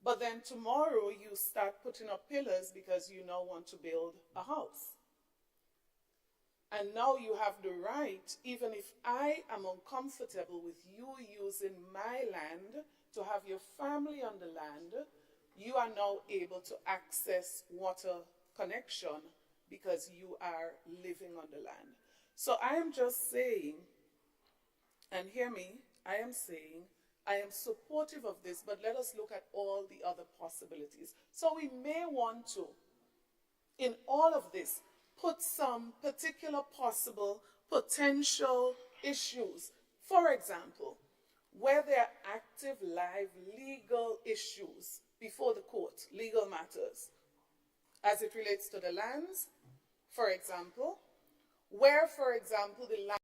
But then tomorrow you start putting up pillars because you now want to build a house. And now you have the right, even if I am uncomfortable with you using my land to have your family on the land, you are now able to access water connection because you are living on the land. So I am just saying, and hear me, I am saying, I am supportive of this, but let us look at all the other possibilities. So we may want to, in all of this, put some particular possible potential issues. For example, where there are active live legal issues before the court, legal matters, as it relates to the lands, for example, where, for example, the land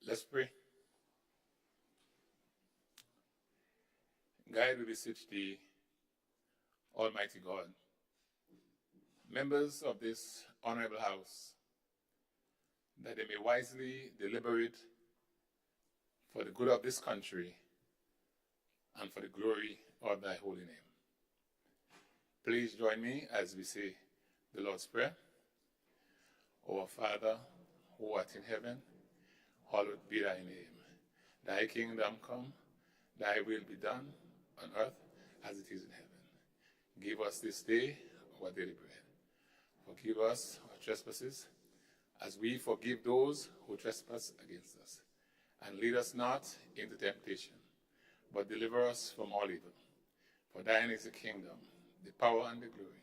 Let's pray. Guide, we beseech thee, Almighty God, members of this honorable house, that they may wisely deliberate for the good of this country and for the glory of thy holy name. Please join me as we say the Lord's Prayer. Our Father, who art in heaven, hallowed be thy name. Thy kingdom come, thy will be done on earth as it is in heaven. Give us this day our daily bread. Forgive us our trespasses, as we forgive those who trespass against us. And lead us not into temptation, but deliver us from all evil. For thine is the kingdom, the power, and the glory,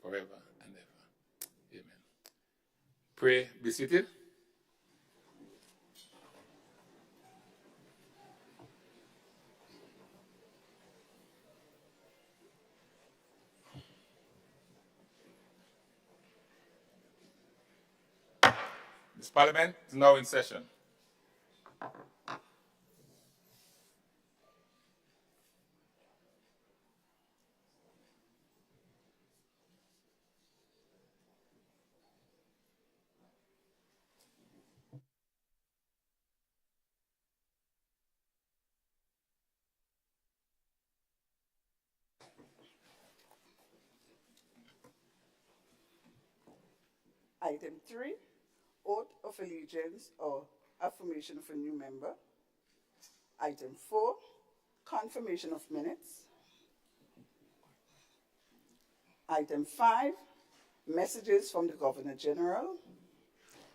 forever and ever. Amen. Pray, be seated. This Parliament is now in session. Item 3, oath of allegiance or affirmation of a new member. Item 4, confirmation of minutes. Item 5, messages from the Governor General.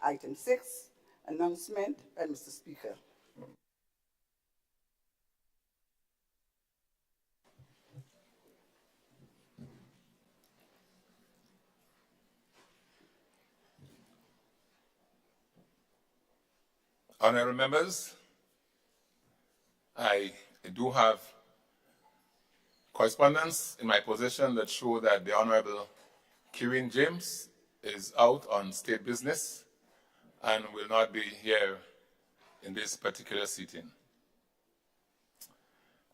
Item 6, announcement by Mr. Speaker. Honorable members, I do have correspondence in my possession that show that the Honorable Kieran James is out on state business and will not be here in this particular sitting.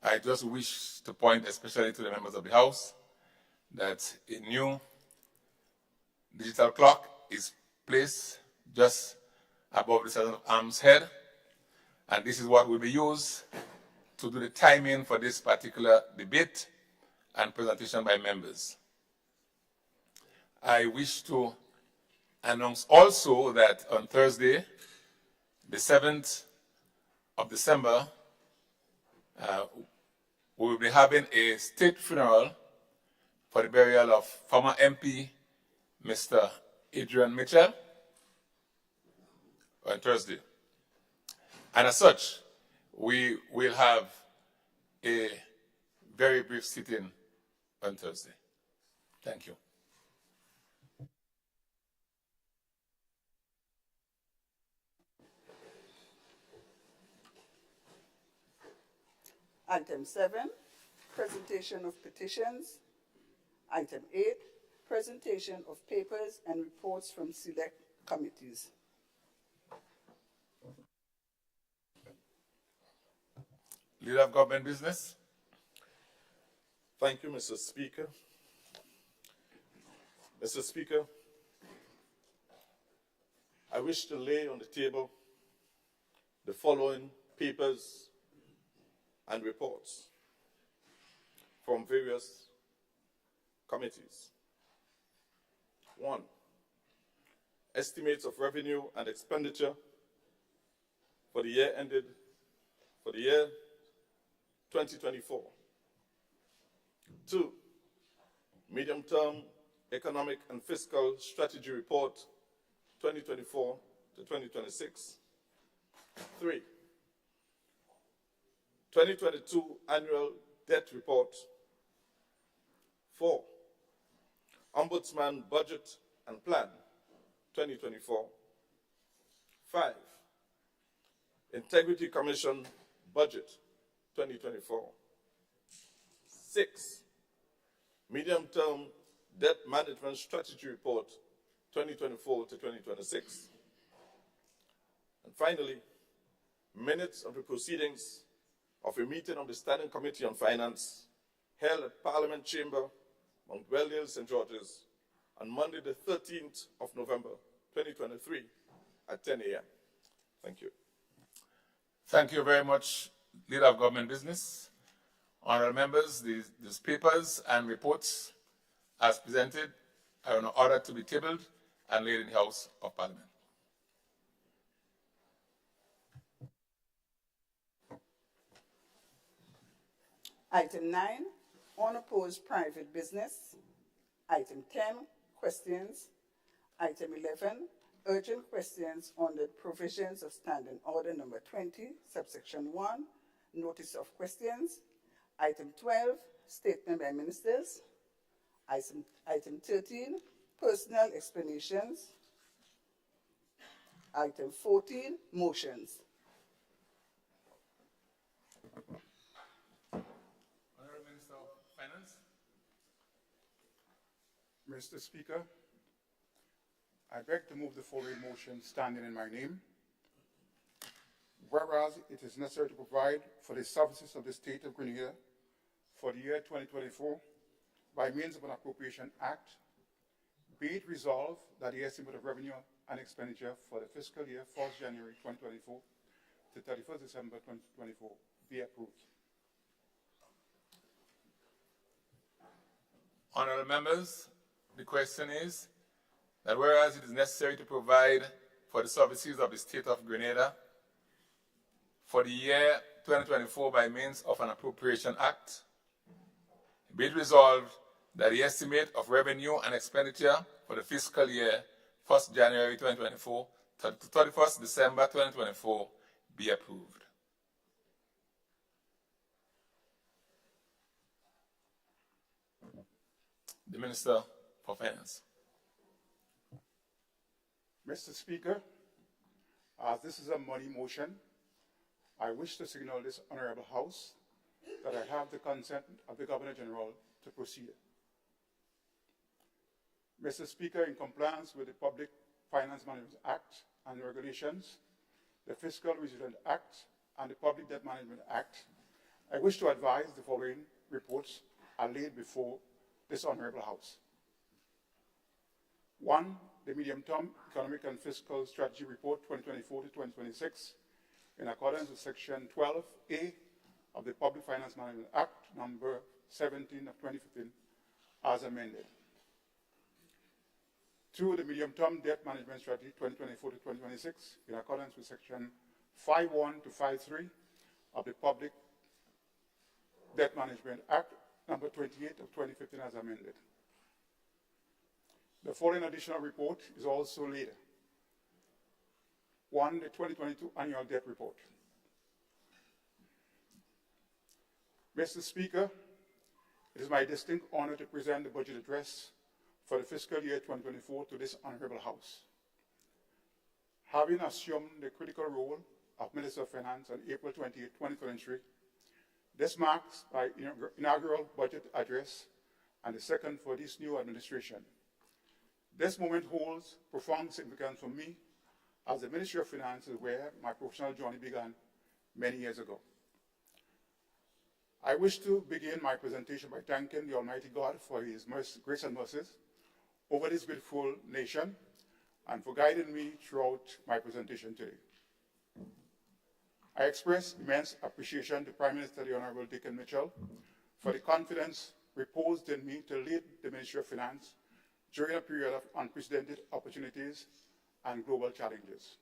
I just wish to point especially to the members of the House that a new digital clock is placed just above the Sergeant of Arms head, and this is what will be used to do the timing for this particular debate and presentation by members. I wish to announce also that on Thursday, the 7th of December, we will be having a state funeral for the burial of former MP, Mr. Adrian Mitchell, on Thursday. And as such, we will have a very brief sit-in on Thursday. Thank you. Item 7, presentation of petitions. Item 8, presentation of papers and reports from select committees. Leader of Government Business. Thank you, Mr. Speaker. Mr. Speaker, I wish to lay on the table the following papers and reports from various committees. 1, estimates of revenue and expenditure for the year 2024. 2, medium-term economic and fiscal strategy report 2024 to 2026. 3, 2022 annual debt report. 4, Ombudsman budget and plan 2024. 5, Integrity Commission budget 2024. 6, medium-term debt management strategy report 2024 to 2026. And finally, minutes of the proceedings of a meeting of the Standing Committee on Finance held at Parliament Chamber, Mount Weldale, St. George's, on Monday, the 13th of November, 2023, at 10 a.m. Thank you. Thank you very much, Leader of Government Business. Honourable members, these papers and reports as presented are in order to be tabled and laid in the House of Parliament. Item 9, unopposed private business. Item 10, questions. Item 11, urgent questions on the provisions of Standing Order number 20, subsection 1, notice of questions. Item 12, statement by ministers. Item 13, personal explanations. Item 14, motions. Honourable Minister of Finance. Mr. Speaker, I beg to move the following motion standing in my name. Whereas it is necessary to provide for the services of the State of Grenada for the year 2024 by means of an Appropriation Act, be it resolved that the estimate of revenue and expenditure for the fiscal year 1st January 2024 to 31st December 2024 be approved. Honourable members, the question is that whereas it is necessary to provide for the services of the State of Grenada for the year 2024 by means of an Appropriation Act, be it resolved that the estimate of revenue and expenditure for the fiscal year 1st January 2024 to 31st December 2024 be approved. The Minister for Finance. Mr. Speaker, as this is a money motion, I wish to signal this Honourable House that I have the consent of the Governor General to proceed. Mr. Speaker, in compliance with the Public Finance Management Act and regulations, the Fiscal Resilience Act and the Public Debt Management Act, I wish to advise the following reports are laid before this Honourable House. 1, the Medium-Term Economic and Fiscal Strategy Report 2024 to 2026, in accordance with Section 12A of the Public Finance Management Act number 17 of 2015, as amended. 2, the Medium-Term Debt Management Strategy 2024 to 2026, in accordance with Section 5.1 to 5.3 of the Public Debt Management Act number 28 of 2015, as amended. The following additional report is also later. 1, the 2022 Annual Debt Report. Mr. Speaker, it is my distinct honor to present the budget address for the fiscal year 2024 to this Honourable House. Having assumed the critical role of Minister of Finance on April 28, 2023, this marks my inaugural budget address and the second for this new administration. This moment holds profound significance for me, as the Ministry of Finance is where my professional journey began many years ago. I wish to begin my presentation by thanking the Almighty God for His grace and mercies over this beautiful nation and for guiding me throughout my presentation today. I express immense appreciation to Prime Minister the Honourable Dickon Mitchell for the confidence reposed in me to lead the Ministry of Finance during a period of unprecedented opportunities and global challenges.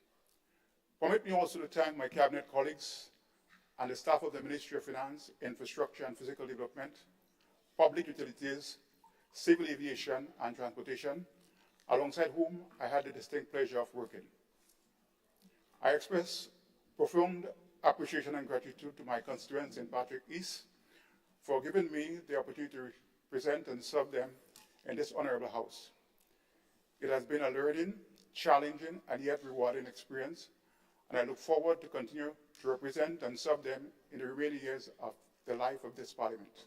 Permit me also to thank my Cabinet colleagues and the staff of the Ministry of Finance, Infrastructure and Physical Development, Public Utilities, Civil Aviation and Transportation, alongside whom I had the distinct pleasure of working. I express profound appreciation and gratitude to my constituents in Patrick East for giving me the opportunity to represent and serve them in this Honourable House. It has been a learning, challenging and yet rewarding experience, and I look forward to continue to represent and serve them in the remaining years of the life of this Parliament.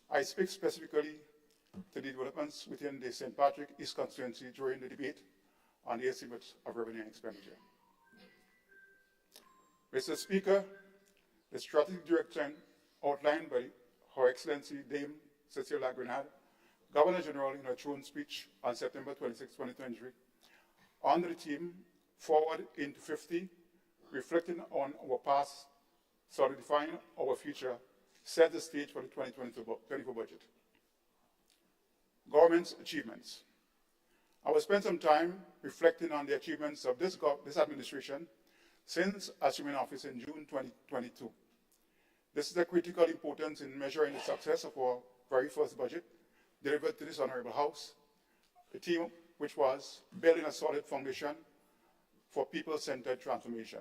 I speak specifically to the developments within the St. Patrick East constituency during the debate on the estimates of revenue and expenditure. Mr. Speaker, the strategic direction outlined by Her Excellency Dame Cecilia Grenade, Governor General, in her throne speech on September 26, 2023, under the theme Forward into 50, reflecting on our past, solidifying our future, set the stage for the 2024 budget. Government's achievements. I will spend some time reflecting on the achievements of this administration since assuming office in June 2022. This is of critical importance in measuring the success of our very first budget delivered to this Honorable House, a theme which was building a solid foundation for people-centered transformation.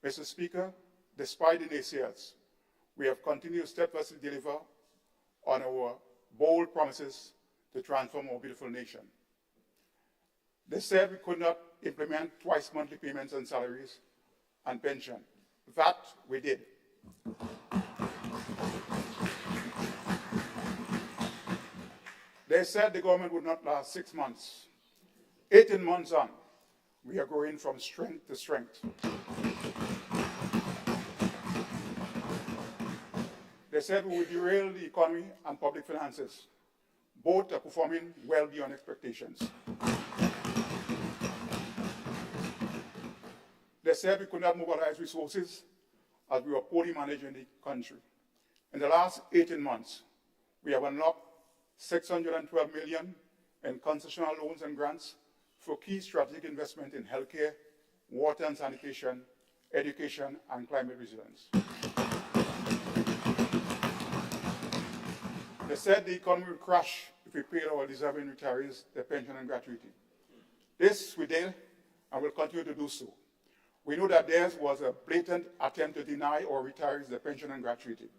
Mr. Speaker, despite the naysayers, we have continued to steadfastly deliver on our bold promises to transform our beautiful nation. They said we could not implement twice monthly payments on salaries and pension. That we did. They said the government would not last 6 months. 18 months on, we are going from strength to strength. They said we would derail the economy and public finances. Both are performing well beyond expectations. They said we could not mobilize resources as we were poorly managing the country. In the last 18 months, we have unlocked $612 million in concessional loans and grants for key strategic investment in healthcare, water and sanitation, education, and climate resilience. They said the economy would crash if we paid our deserving retirees their pension and gratuity. This we did and will continue to do so. We know that theirs was a blatant attempt to deny our retirees their pension and gratuity.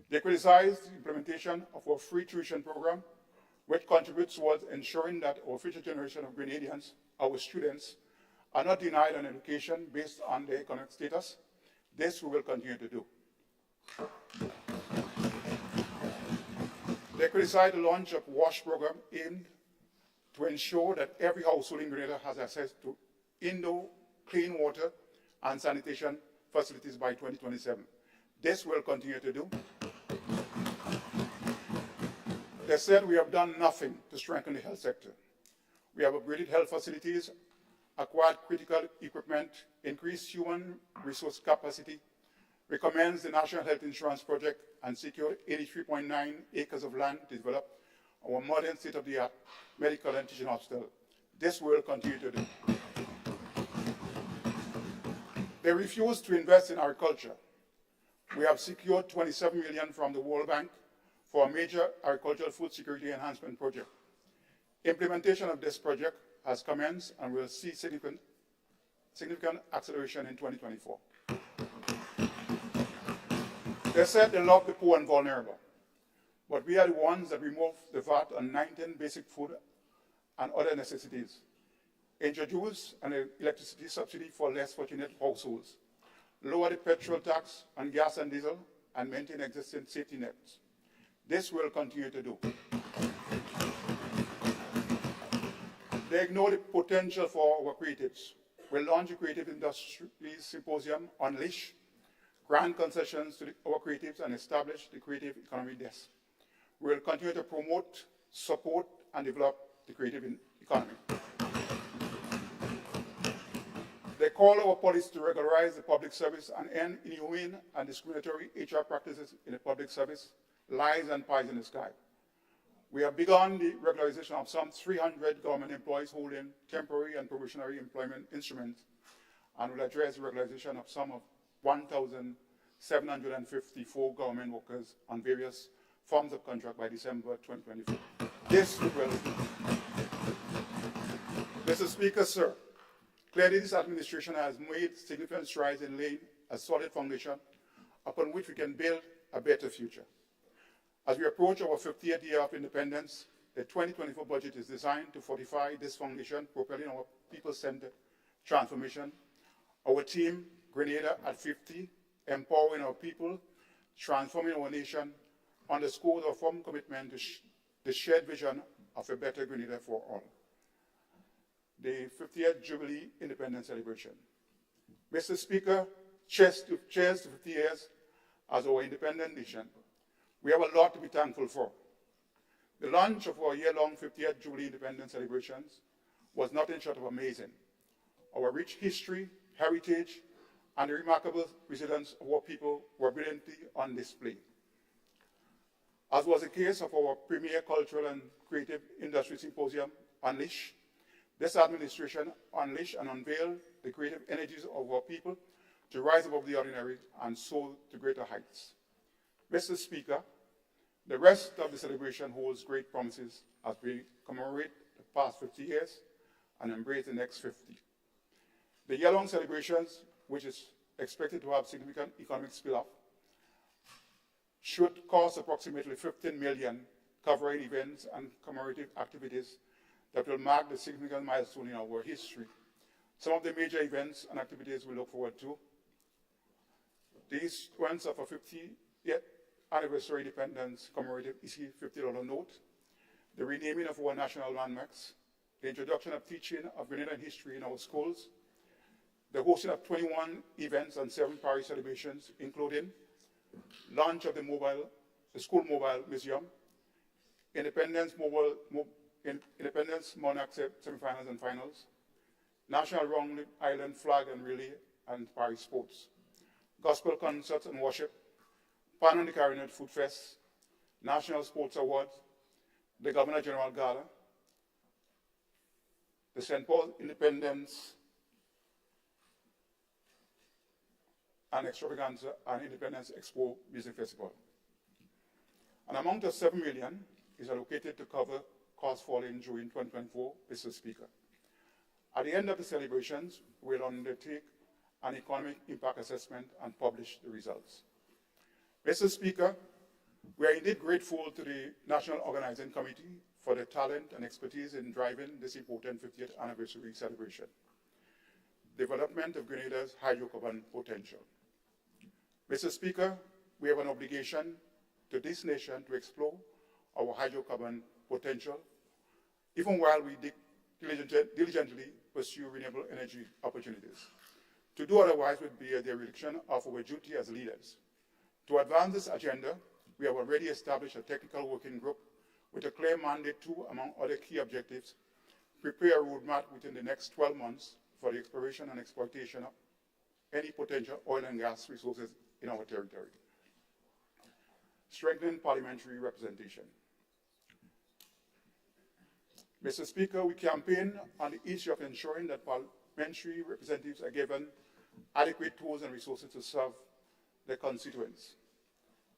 They criticized the implementation of our free tuition program, which contributes towards ensuring that our future generation of Grenadians, our students, are not denied an education based on their economic status. This we will continue to do. They criticized the launch of WASH program aimed to ensure that every household in Grenada has access to indoor clean water and sanitation facilities by 2027. This we'll continue to do. They said we have done nothing to strengthen the health sector. We have upgraded health facilities, acquired critical equipment, increased human resource capacity, recommends the National Health Insurance Project, and secured 83.9 acres of land to develop our modern state-of-the-art medical and teaching hospital. This we will continue to do. They refused to invest in agriculture. We have secured $27 million from the World Bank for a major agricultural food security enhancement project. Implementation of this project has commenced and will see significant acceleration in 2024. They said they love the poor and vulnerable, but we are the ones that removed the VAT on 19 basic food and other necessities, introduced an electricity subsidy for less fortunate households, lower the petrol tax on gas and diesel, and maintain existing safety nets. This we'll continue to do. They ignore the potential for our creatives. We'll launch a Creative Industries Symposium, Unleash, grant concessions to our creatives, and establish the Creative Economy Desk. We'll continue to promote, support, and develop the creative economy. They call our police to regularize the public service and end inhumane and discriminatory HR practices in the public service, lies and pies in the sky. We have begun the regularization of some 300 government employees holding temporary and probationary employment instruments, and will address the regularization of some of 1,754 government workers on various forms of contract by December 2024. This we will do. Mr. Speaker, sir, clearly this administration has made significant strides in laying a solid foundation upon which we can build a better future. As we approach our 50th year of independence, the 2024 budget is designed to fortify this foundation, propelling our people-centered transformation. Our team, Grenada at 50, empowering our people, transforming our nation, underscores our firm commitment to the shared vision of a better Grenada for all. The 50th Jubilee Independence Celebration. Mr. Speaker, cheers to 50 years as our independent nation. We have a lot to be thankful for. The launch of our year-long 50th Jubilee Independence celebrations was nothing short of amazing. Our rich history, heritage, and the remarkable resilience of our people were brilliantly on display. As was the case of our premier cultural and creative industry symposium, Unleash, this administration unleashed and unveiled the creative energies of our people to rise above the ordinary and soar to greater heights. Mr. Speaker, the rest of the celebration holds great promises as we commemorate the past 50 years and embrace the next 50. The year-long celebrations, which is expected to have significant economic spill-off, should cost approximately $15 million, covering events and commemorative activities that will mark the significant milestone in our history. Some of the major events and activities we look forward to: the issuance of a 50th anniversary independence commemorative issue $50 note, the renaming of our national landmarks, the introduction of teaching of Grenadian history in our schools, the hosting of 21 events and 7 parish celebrations, including launch of the school mobile museum, Independence Monarch semifinals and finals, National Round Island Flag and Relay and Parish Sports, gospel concerts and worship, Pan on the Caribbean Food Fest, National Sports Awards, the Governor General Gala, the St. Paul Independence and Extravaganza and Independence Expo Music Festival. An amount of $7 million is allocated to cover costs falling during 2024, Mr. Speaker. At the end of the celebrations, we'll undertake an economic impact assessment and publish the results. Mr. Speaker, we are indeed grateful to the National Organizing Committee for their talent and expertise in driving this important 50th anniversary celebration. Development of Grenada's hydrocarbon potential. Mr. Speaker, we have an obligation to this nation to explore our hydrocarbon potential, even while we diligently pursue renewable energy opportunities. To do otherwise would be a dereliction of our duty as leaders. To advance this agenda, we have already established a technical working group with a clear mandate to, among other key objectives, prepare a roadmap within the next 12 months for the exploration and exploitation of any potential oil and gas resources in our territory. Strengthen parliamentary representation. Mr. Speaker, we campaign on the issue of ensuring that parliamentary representatives are given adequate tools and resources to serve their constituents.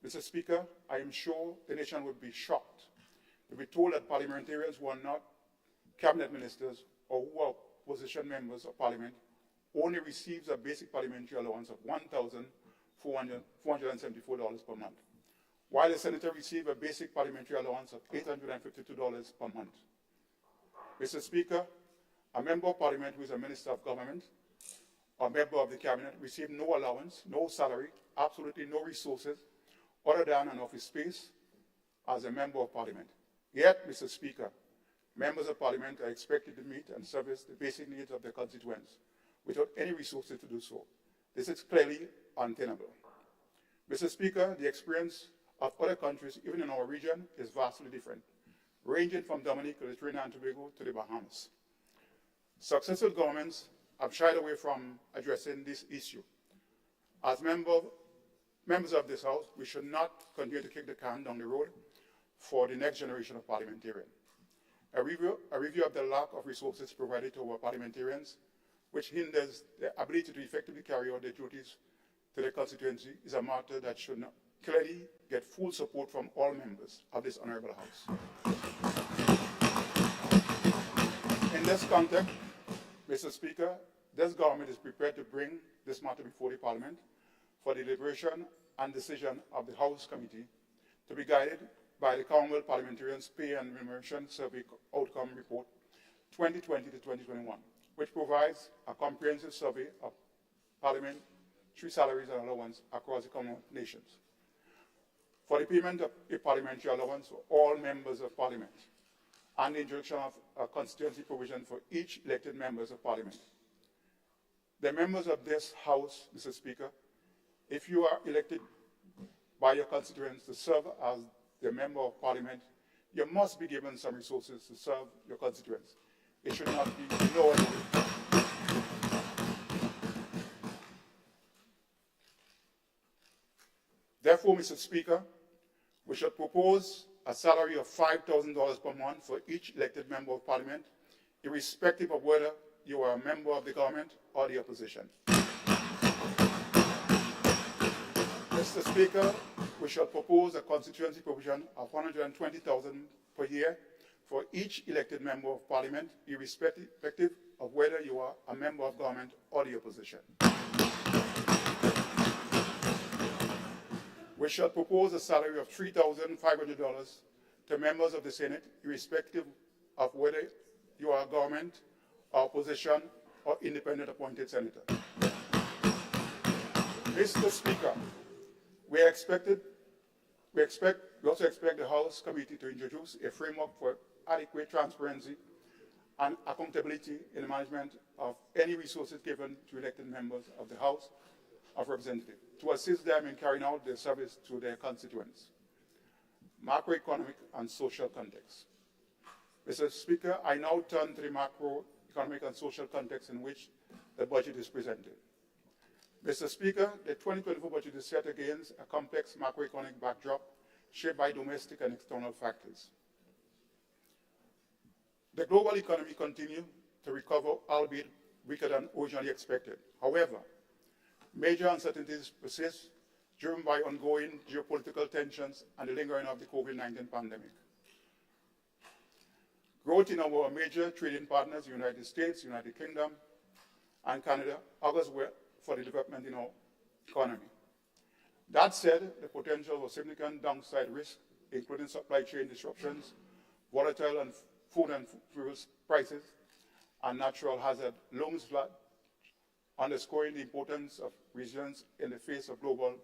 Mr. Speaker, I am sure the nation would be shocked to be told that parliamentarians who are not cabinet ministers or who are opposition members of parliament only receives a basic parliamentary allowance of $1,474 per month, while a senator receives a basic parliamentary allowance of $852 per month. Mr. Speaker, a member of parliament who is a minister of government or member of the cabinet receives no allowance, no salary, absolutely no resources other than an office space as a member of parliament. Yet, Mr. Speaker, members of parliament are expected to meet and service the basic needs of their constituents without any resources to do so. This is clearly untenable. Mr. Speaker, the experience of other countries, even in our region, is vastly different, ranging from Dominican to Trinidad and Tobago to the Bahamas. Successive governments have shied away from addressing this issue. As members of this House, we should not continue to kick the can down the road for the next generation of parliamentarians. A review of the lack of resources provided to our parliamentarians, which hinders their ability to effectively carry out their duties to their constituency, is a matter that should not clearly get full support from all members of this honorable House. In this context, Mr. Speaker, this government is prepared to bring this matter before the Parliament for deliberation and decision of the House Committee to be guided by the Commonwealth Parliamentarians Pay and Remuneration Survey Outcome Report 2020 to 2021, which provides a comprehensive survey of parliamentary salaries and allowance across the Commonwealth nations. For the payment of a parliamentary allowance for all members of Parliament and the introduction of a constituency provision for each elected members of Parliament. The members of this House, Mr. Speaker, if you are elected by your constituents to serve as the Member of Parliament, you must be given some resources to serve your constituents. It should not be no other way. Therefore, Mr. Speaker, we should propose a salary of $5,000 per month for each elected Member of Parliament, irrespective of whether you are a member of the government or the opposition. Mr. Speaker, we shall propose a constituency provision of $120,000 per year for each elected Member of Parliament, irrespective of whether you are a member of government or the opposition. We shall propose a salary of $3,500 to members of the Senate, irrespective of whether you are a government or opposition or independent appointed senator. Mr. Speaker, we also expect the House Committee to introduce a framework for adequate transparency and accountability in the management of any resources given to elected members of the House of Representatives to assist them in carrying out their service to their constituents. Macroeconomic and social context. Mr. Speaker, I now turn to the macroeconomic and social context in which the budget is presented. Mr. Speaker, the 2024 budget is set against a complex macroeconomic backdrop shaped by domestic and external factors. The global economy continues to recover, albeit weaker than originally expected. However, major uncertainties persist, driven by ongoing geopolitical tensions and the lingering of the COVID-19 pandemic. Growth in our major trading partners, the United States, United Kingdom, and Canada, augurs well for the development in our economy. That said, the potential for significant downside risk, including supply chain disruptions, volatile and food and fuel prices, and natural hazard, looms large, underscoring the importance of resilience in the face of global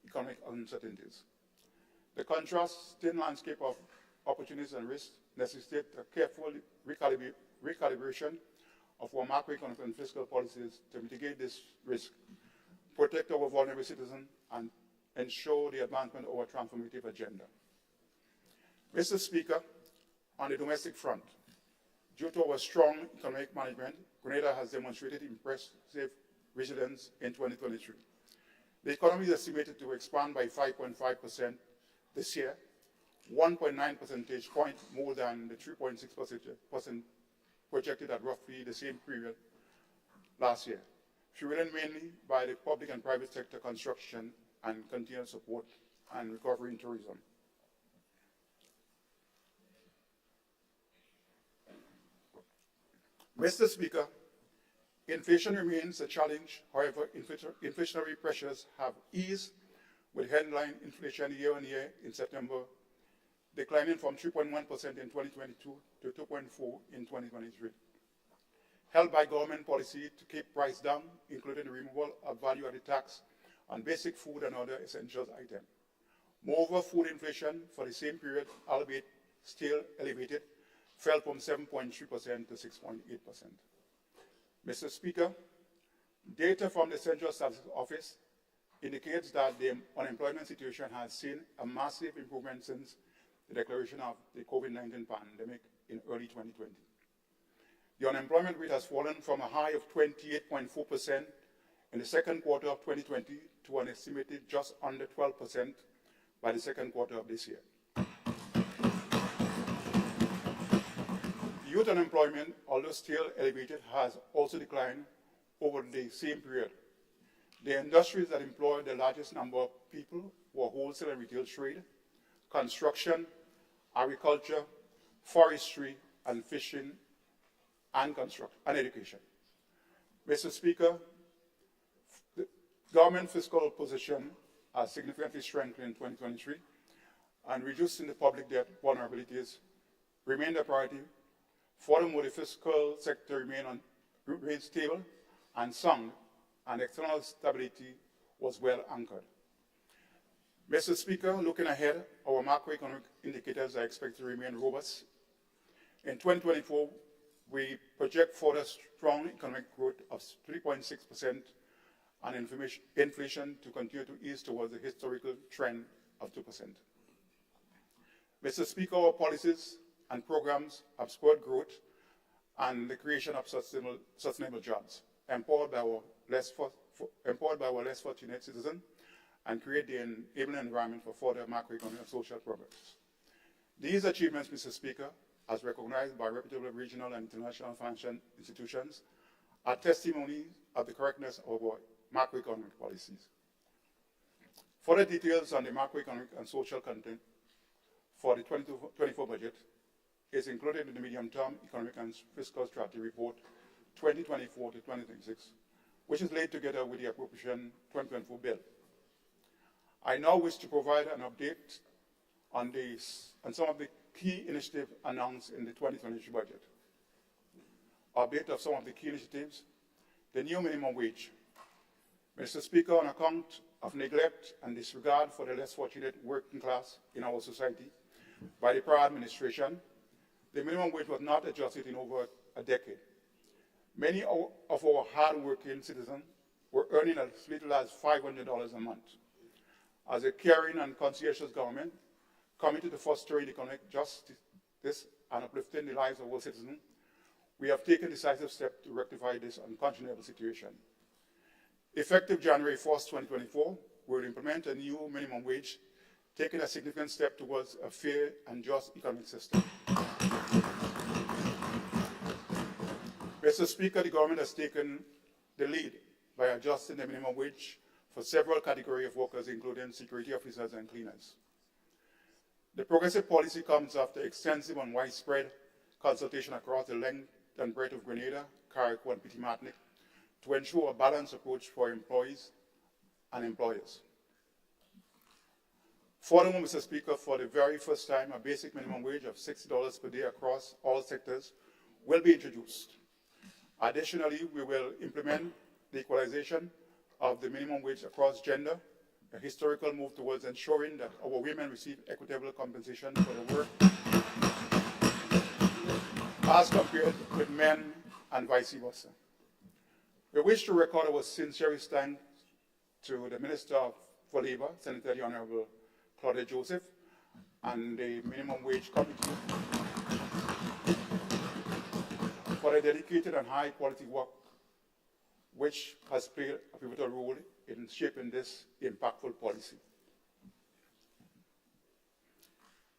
economic uncertainties. The contrasting landscape of opportunities and risks necessitate a careful recalibration of our macroeconomic and fiscal policies to mitigate this risk, protect our vulnerable citizens, and ensure the advancement of our transformative agenda. Mr. Speaker, on the domestic front, due to our strong economic management, Grenada has demonstrated impressive resilience in 2023. The economy is estimated to expand by 5.5% this year, 1.9 percentage points more than the 3.6% projected at roughly the same period last year, fueled mainly by the public and private sector construction and continued support and recovery in tourism. Mr. Speaker, inflation remains a challenge. However, inflationary pressures have eased, with headline inflation year-on-year in September declining from 3.1% in 2022 to 2.4% in 2023, held by government policy to keep price down, including the removal of value-added tax on basic food and other essentials items. Moreover, food inflation for the same period, albeit still elevated, fell from 7.3% to 6.8%. Mr. Speaker, data from the Central Statistics Office indicates that the unemployment situation has seen a massive improvement since the declaration of the COVID-19 pandemic in early 2020. The unemployment rate has fallen from a high of 28.4% in the second quarter of 2020 to an estimated just under 12% by the second quarter of this year. Youth unemployment, although still elevated, has also declined over the same period. The industries that employ the largest number of people were wholesale and retail trade, construction, agriculture, forestry, and fishing, and education. Mr. Speaker, the government fiscal position has significantly strengthened in 2023, and reducing the public debt vulnerabilities remained a priority. Furthermore, the fiscal sector remained stable and sound, and external stability was well anchored. Mr. Speaker, looking ahead, our macroeconomic indicators are expected to remain robust. In 2024, We project further strong economic growth of 3.6% and inflation to continue to ease towards the historical trend of 2%. Mr. Speaker, our policies and programs have spurred growth and the creation of sustainable jobs, empowered by our less fortunate citizens, and create the enabling environment for further macroeconomic and social progress. These achievements, Mr. Speaker, as recognized by reputable regional and international financial institutions, are testimonies of the correctness of our macroeconomic policies. Further details on the macroeconomic and social content for the 2024 budget is included in the Medium-Term Economic and Fiscal Strategy Report 2024 to 2026, which is laid together with the Appropriation 2024 bill. I now wish to provide an update on some of the key initiatives announced in the 2023 budget. Update of some of the key initiatives: the new minimum wage. Mr. Speaker, on account of neglect and disregard for the less fortunate working class in our society by the prior administration, the minimum wage was not adjusted in over a decade. Many of our hard-working citizens were earning as little as $500 a month. As a caring and conscientious government committed to fostering economic justice and uplifting the lives of our citizens, we have taken decisive steps to rectify this unconscionable situation. Effective January 1st, 2024, we will implement a new minimum wage, taking a significant step towards a fair and just economic system. Mr. Speaker, the government has taken the lead by adjusting the minimum wage for several categories of workers, including security officers and cleaners. The progressive policy comes after extensive and widespread consultation across the length and breadth of Grenada, Carriacou, and Petit Martinique to ensure a balanced approach for employees and employers. Furthermore, Mr. Speaker, for the very first time, a basic minimum wage of $60 per day across all sectors will be introduced. Additionally, we will implement the equalization of the minimum wage across gender, a historical move towards ensuring that our women receive equitable compensation for their work as compared with men and vice versa. We wish to record our sincerest thanks to the Minister for Labour, Senator the Honourable Claudia Joseph, and the Minimum Wage Committee for their dedicated and high-quality work, which has played a pivotal role in shaping this impactful policy.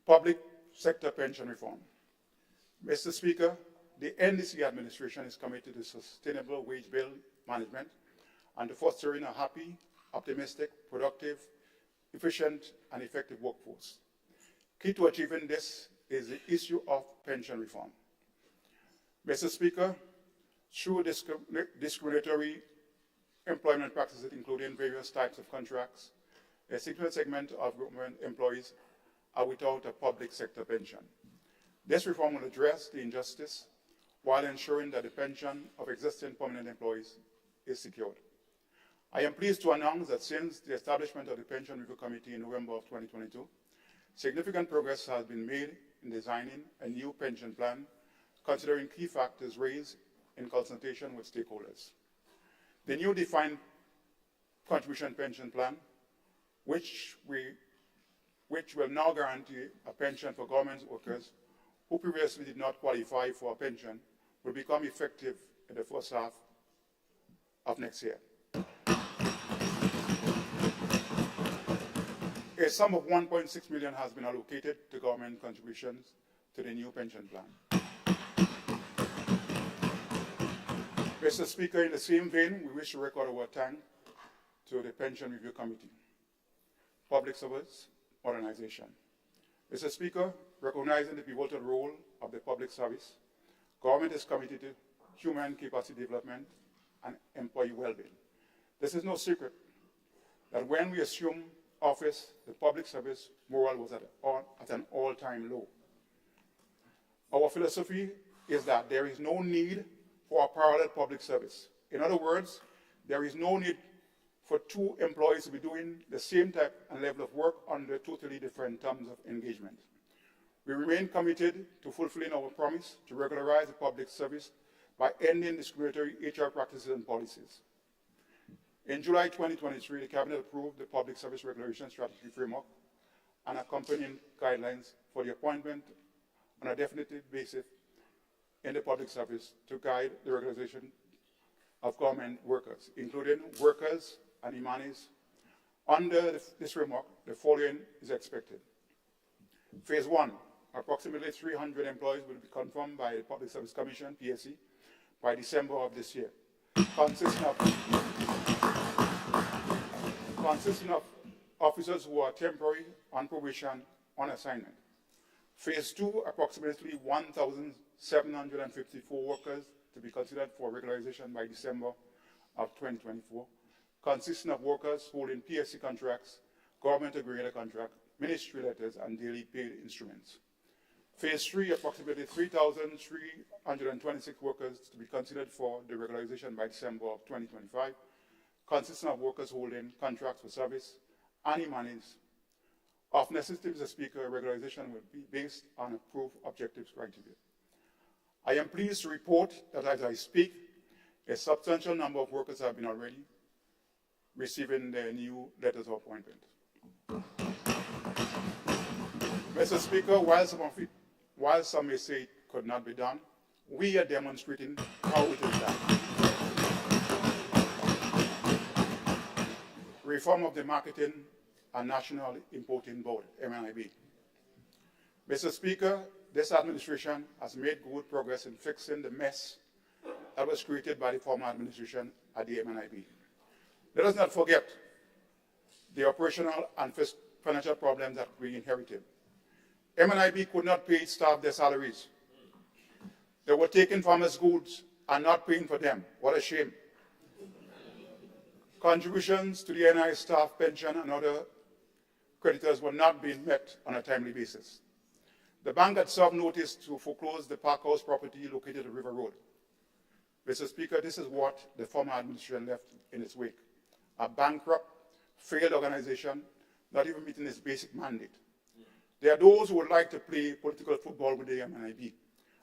Public sector pension reform. Mr. Speaker, the NDC administration is committed to sustainable wage bill management and to fostering a happy, optimistic, productive, efficient, and effective workforce. Key to achieving this is the issue of pension reform. Mr. Speaker, through discriminatory employment practices, including various types of contracts, a significant segment of government employees are without a public sector pension. This reform will address the injustice while ensuring that the pension of existing permanent employees is secured. I am pleased to announce that since the establishment of the Pension Review Committee in November of 2022, significant progress has been made in designing a new pension plan, considering key factors raised in consultation with stakeholders. The new defined contribution pension plan, which will now guarantee a pension for government workers who previously did not qualify for a pension, will become effective in the first half of next year. A sum of $1.6 million has been allocated to government contributions to the new pension plan. Mr. Speaker, in the same vein, we wish to record our thanks to the Pension Review Committee. Public service modernization. Mr. Speaker, recognizing the pivotal role of the public service, government is committed to human capacity development and employee well-being. This is no secret that when we assumed office, the public service morale was at an all-time low. Our philosophy is that there is no need for a parallel public service. In other words, there is no need for two employees to be doing the same type and level of work under totally different terms of engagement. We We remain committed to fulfilling our promise to regularize the public service by ending discriminatory HR practices and policies. In July 2023, the Cabinet approved the Public Service Regulation Strategy Framework and accompanying guidelines for the appointment on a definitive basis in the public service to guide the regularization of government workers, including workers and imanis. Under this framework, the following is expected. Phase 1, approximately 300 employees will be confirmed by the Public Service Commission, PSC, by December of this year, consisting of officers who are temporary, on probation, on assignment. Phase 2, approximately 1,754 workers to be considered for regularization by December of 2024, consisting of workers holding PSC contracts, government agreed contract, ministry letters, and daily paid instruments. Phase 3, approximately 3,326 workers to be considered for the regularization by December of 2025, consisting of workers holding contracts for service and imanis. Of necessity, Mr. Speaker, regularization will be based on approved objectives criteria. I am pleased to report that as I speak, a substantial number of workers have been already receiving their new letters of appointment. Mr. Speaker, while some may say it could not be done, we are demonstrating how it is done. Reform of the Marketing and National Importing Board, MNIB. Mr. Speaker, this administration has made good progress in fixing the mess that was created by the former administration at the MNIB. Let us not forget the operational and financial problems that we inherited. MNIB could not pay its staff their salaries. They were taking farmers' goods and not paying for them. What a shame. Contributions to the NI staff pension and other creditors were not being met on a timely basis. The bank had served notice to foreclose the Park House property located at River Road. Mr. Speaker, this is what the former administration left in its wake. A bankrupt, failed organization, not even meeting its basic mandate. There are those who would like to play political football with the MNIB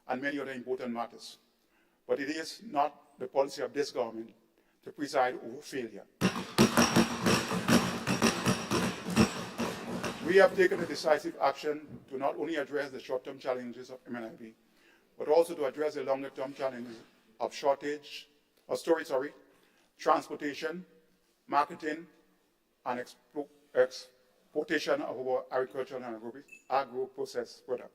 and many other important matters. But it is not the policy of this government to preside over failure. We have taken a decisive action to not only address the short-term challenges of MNIB, but also to address the longer-term challenges of transportation, marketing, and exportation of our agricultural and agro-processed product.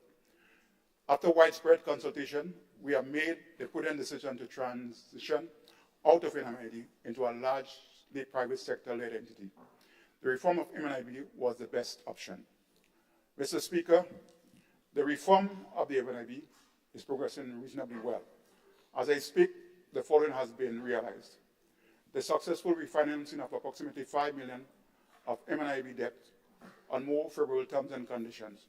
After widespread consultation, we have made the prudent decision to transition out of MNIB into a largely private sector-led entity. The reform of MNIB was the best option. Mr. Speaker, the reform of the MNIB is progressing reasonably well. As I speak, the following has been realized. The successful refinancing of approximately $5 million of MNIB debt on more favorable terms and conditions,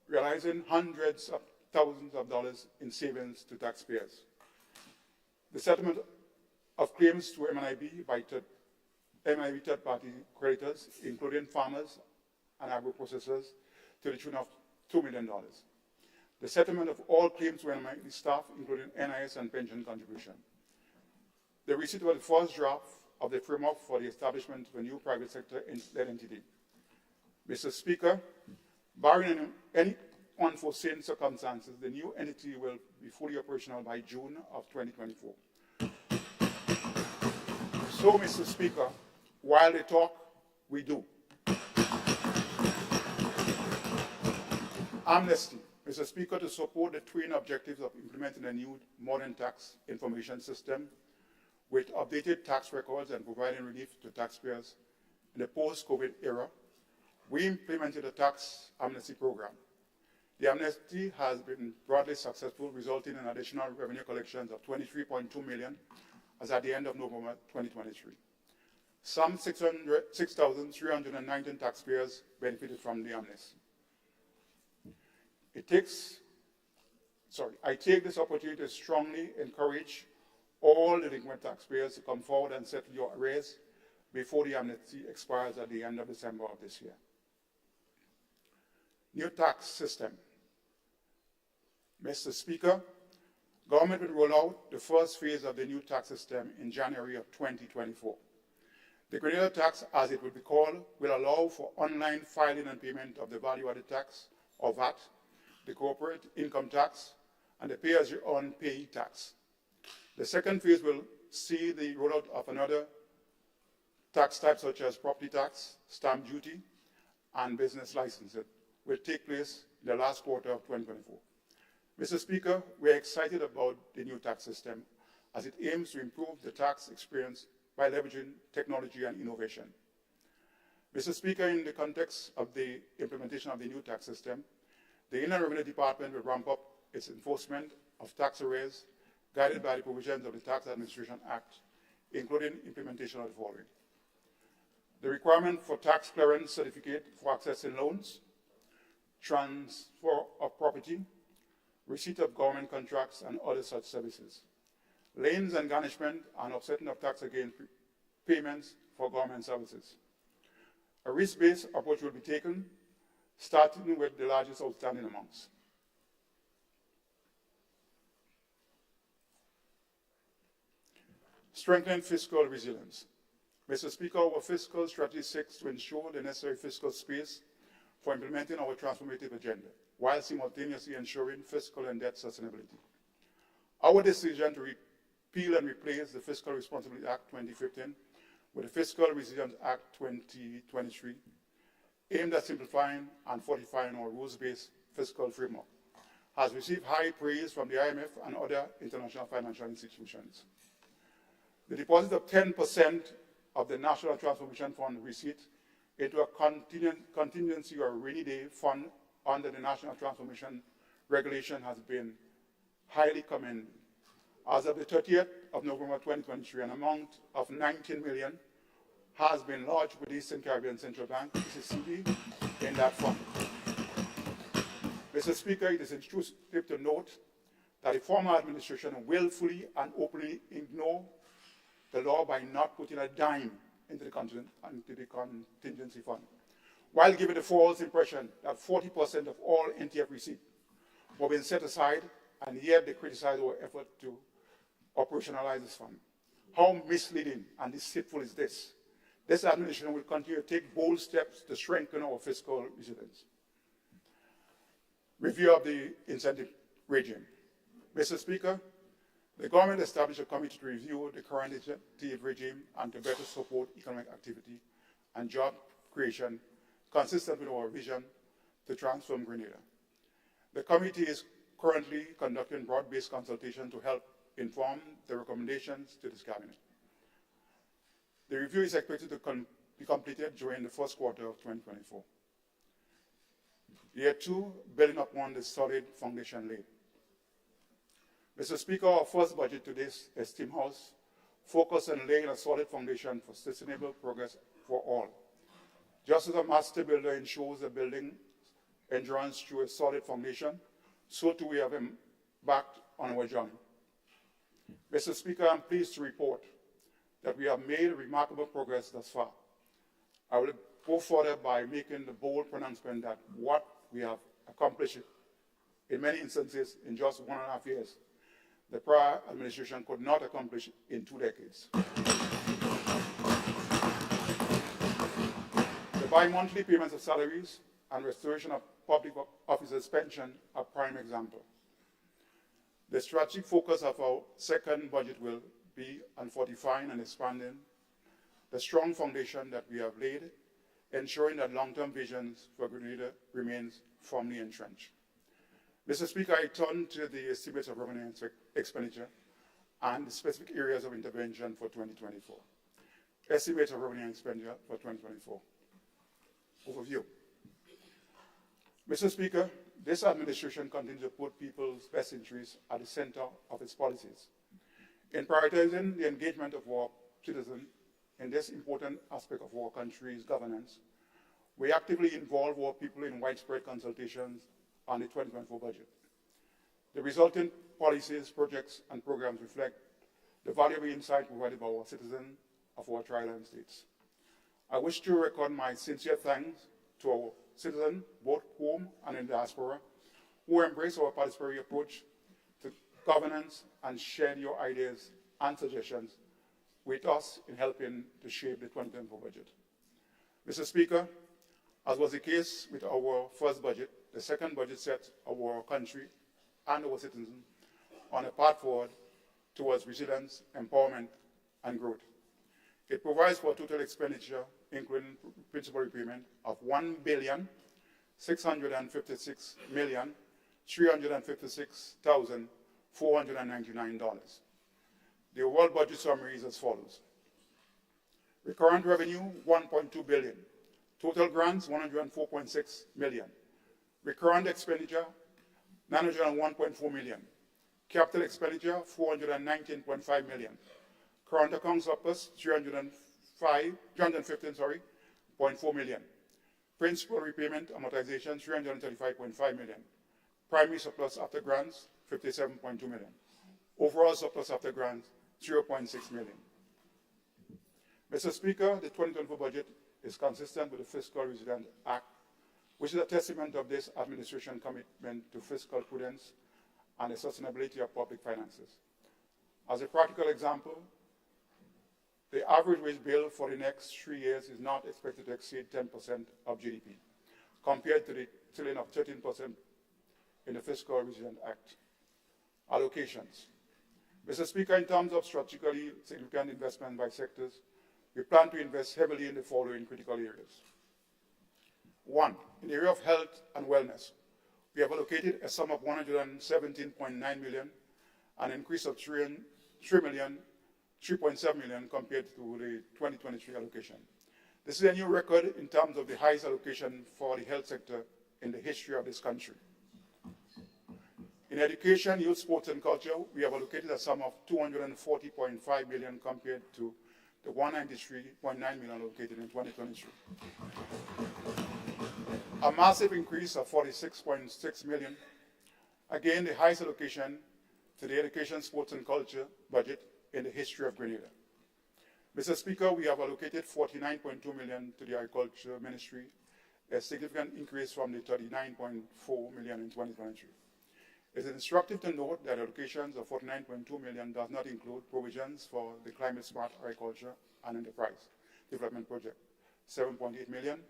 realizing hundreds of thousands of dollars in savings to taxpayers. The settlement of claims to MNIB by MNIB third-party creditors, including farmers and agro-processors, to the tune of $2 million. The settlement of all claims to MNIB staff, including NIS and pension contribution. The receipt of the first draft of the framework for the establishment of a new private sector-led entity. Mr. Speaker, barring any unforeseen circumstances, the new entity will be fully operational by June of 2024. So, Mr. Speaker, while they talk, we do. Amnesty. Mr. Speaker, to support the twin objectives of implementing a new modern tax information system with updated tax records and providing relief to taxpayers in the post-COVID era, we implemented a tax amnesty program. The amnesty has been broadly successful, resulting in additional revenue collections of $23.2 million as at the end of November 2023. Some 6,319 taxpayers benefited from the amnesty. I take this opportunity to strongly encourage all delinquent taxpayers to come forward and settle your arrears before the amnesty expires at the end of December of this year. new tax system. Mr. Speaker, government will roll out the first phase of the new tax system in January of 2024. The Grenada tax, as it will be called, will allow for online filing and payment of the value-added tax, or VAT, the corporate income tax, and the pay-as-you-earn payee tax. The second phase will see the rollout of another tax type such as property tax, stamp duty, and business licensing will take place in the last quarter of 2024. Mr. Speaker, we are excited about the new tax system as it aims to improve the tax experience by leveraging technology and innovation. Mr. Speaker, in the context of the implementation of the new tax system, the Inland Revenue Department will ramp up its enforcement of tax arrears guided by the provisions of the Tax Administration Act, including implementation of the following: the requirement for tax clearance certificate for accessing loans, transfer of property, receipt of government contracts, and other such services, liens and garnishment and offsetting of tax against payments for government services. A risk-based approach will be taken, starting with the largest outstanding amounts. Strengthen fiscal resilience. Mr. Speaker, our fiscal strategy seeks to ensure the necessary fiscal space for implementing our transformative agenda, while simultaneously ensuring fiscal and debt sustainability. Our decision to repeal and replace the Fiscal Responsibility Act 2015 with the Fiscal Resilience Act 2023, aimed at simplifying and fortifying our rules-based fiscal framework, has received high praise from the IMF and other international financial institutions. The deposit of 10% of the National Transformation Fund receipt into a contingency or rainy day fund under the National Transformation Regulation has been highly commended. As of the 30th of November 2023, an amount of 19 million has been lodged with the Eastern Caribbean Central Bank, ECB, in that fund. Mr. Speaker, it is intrusive to note that the former administration willfully and openly ignored the law by not putting a dime into the contingency fund, while giving the false impression that 40% of all NTF receipts were being set aside, and yet they criticized our effort to operationalize this fund. How misleading and deceitful is this? This administration will continue to take bold steps to strengthen our fiscal resilience. Review of the incentive regime. Mr. Speaker, the government established a committee to review the current incentive regime and to better support economic activity and job creation consistent with our vision to transform Grenada. The committee is currently conducting broad-based consultation to help inform the recommendations to this cabinet. The review is expected to be completed during the first quarter of 2024. Year 2, building upon the solid foundation laid. Mr. Speaker, our first budget to this esteemed House focused on laying a solid foundation for sustainable progress for all. Just as a master builder ensures a building endurance through a solid foundation, so too we have embarked on our journey. Mr. Speaker, I'm pleased to report that we have made remarkable progress thus far. I will go further by making the bold pronouncement that what we have accomplished in many instances in just 1.5 years, the prior administration could not accomplish in 2 decades. The bi-monthly payments of salaries and restoration of public officers' pension are prime example. The strategic focus of our second budget will be on fortifying and expanding the strong foundation that we have laid, ensuring that long-term visions for Grenada remains firmly entrenched. Mr. Speaker, I turn to the estimates of revenue and expenditure and the specific areas of intervention for 2024. Estimates of revenue and expenditure for 2024. Overview. Mr. Speaker, this administration continues to put people's best interests at the center of its policies. In prioritizing the engagement of our citizens in this important aspect of our country's governance, we actively involve our people in widespread consultations on the 2024 budget. The resulting policies, projects, and programs reflect the valuable insight provided by our citizens of our tri-island states. I wish to record my sincere thanks to our citizens, both home and diaspora who embrace our participatory approach to governance and share your ideas and suggestions with us in helping to shape the 2024 budget. Mr. Speaker, as was the case with our first budget, the second budget sets our country and our citizens on a path forward towards resilience, empowerment, and growth. It provides for total expenditure, including principal repayment, of $1,656,356,499. The overall budget summary is as follows. Recurrent revenue, $1.2 billion. Total grants, $104.6 million. Recurrent expenditure, $901.4 million. Capital expenditure, $419.5 million. Current account surplus, $315.4 million. Principal repayment amortization, $335.5 million. Primary surplus after grants, $57.2 million. Overall surplus after grants, $0.6 million. Mr. Speaker, the 2024 budget is consistent with the Fiscal Resilience Act, which is a testament of this administration's commitment to fiscal prudence and the sustainability of public finances. As a practical example, the average wage bill for the next 3 years is not expected to exceed 10% of GDP, compared to the ceiling of 13% in the Fiscal Resilience Act. Allocations. Mr. Speaker, in terms of strategically significant investment by sectors, we plan to invest heavily in the following critical areas. 1, in the area of health and wellness, we have allocated a sum of $117.9 million, an increase of $3.7 million compared to the 2023 allocation. This is a new record in terms of the highest allocation for the health sector in the history of this country. In education, youth, sports, and culture, we have allocated a sum of $240.5 million compared to the $193.9 million allocated in 2023. A massive increase of $46.6 million. Again, the highest allocation to the education, sports, and culture budget in the history of Grenada. Mr. Speaker, we have allocated $49.2 million to the Agriculture Ministry, a significant increase from the $39.4 million in 2023. It is instructive to note that allocations of $49.2 million does not include provisions for the Climate Smart Agriculture and Enterprise Development Project, $7.8 million,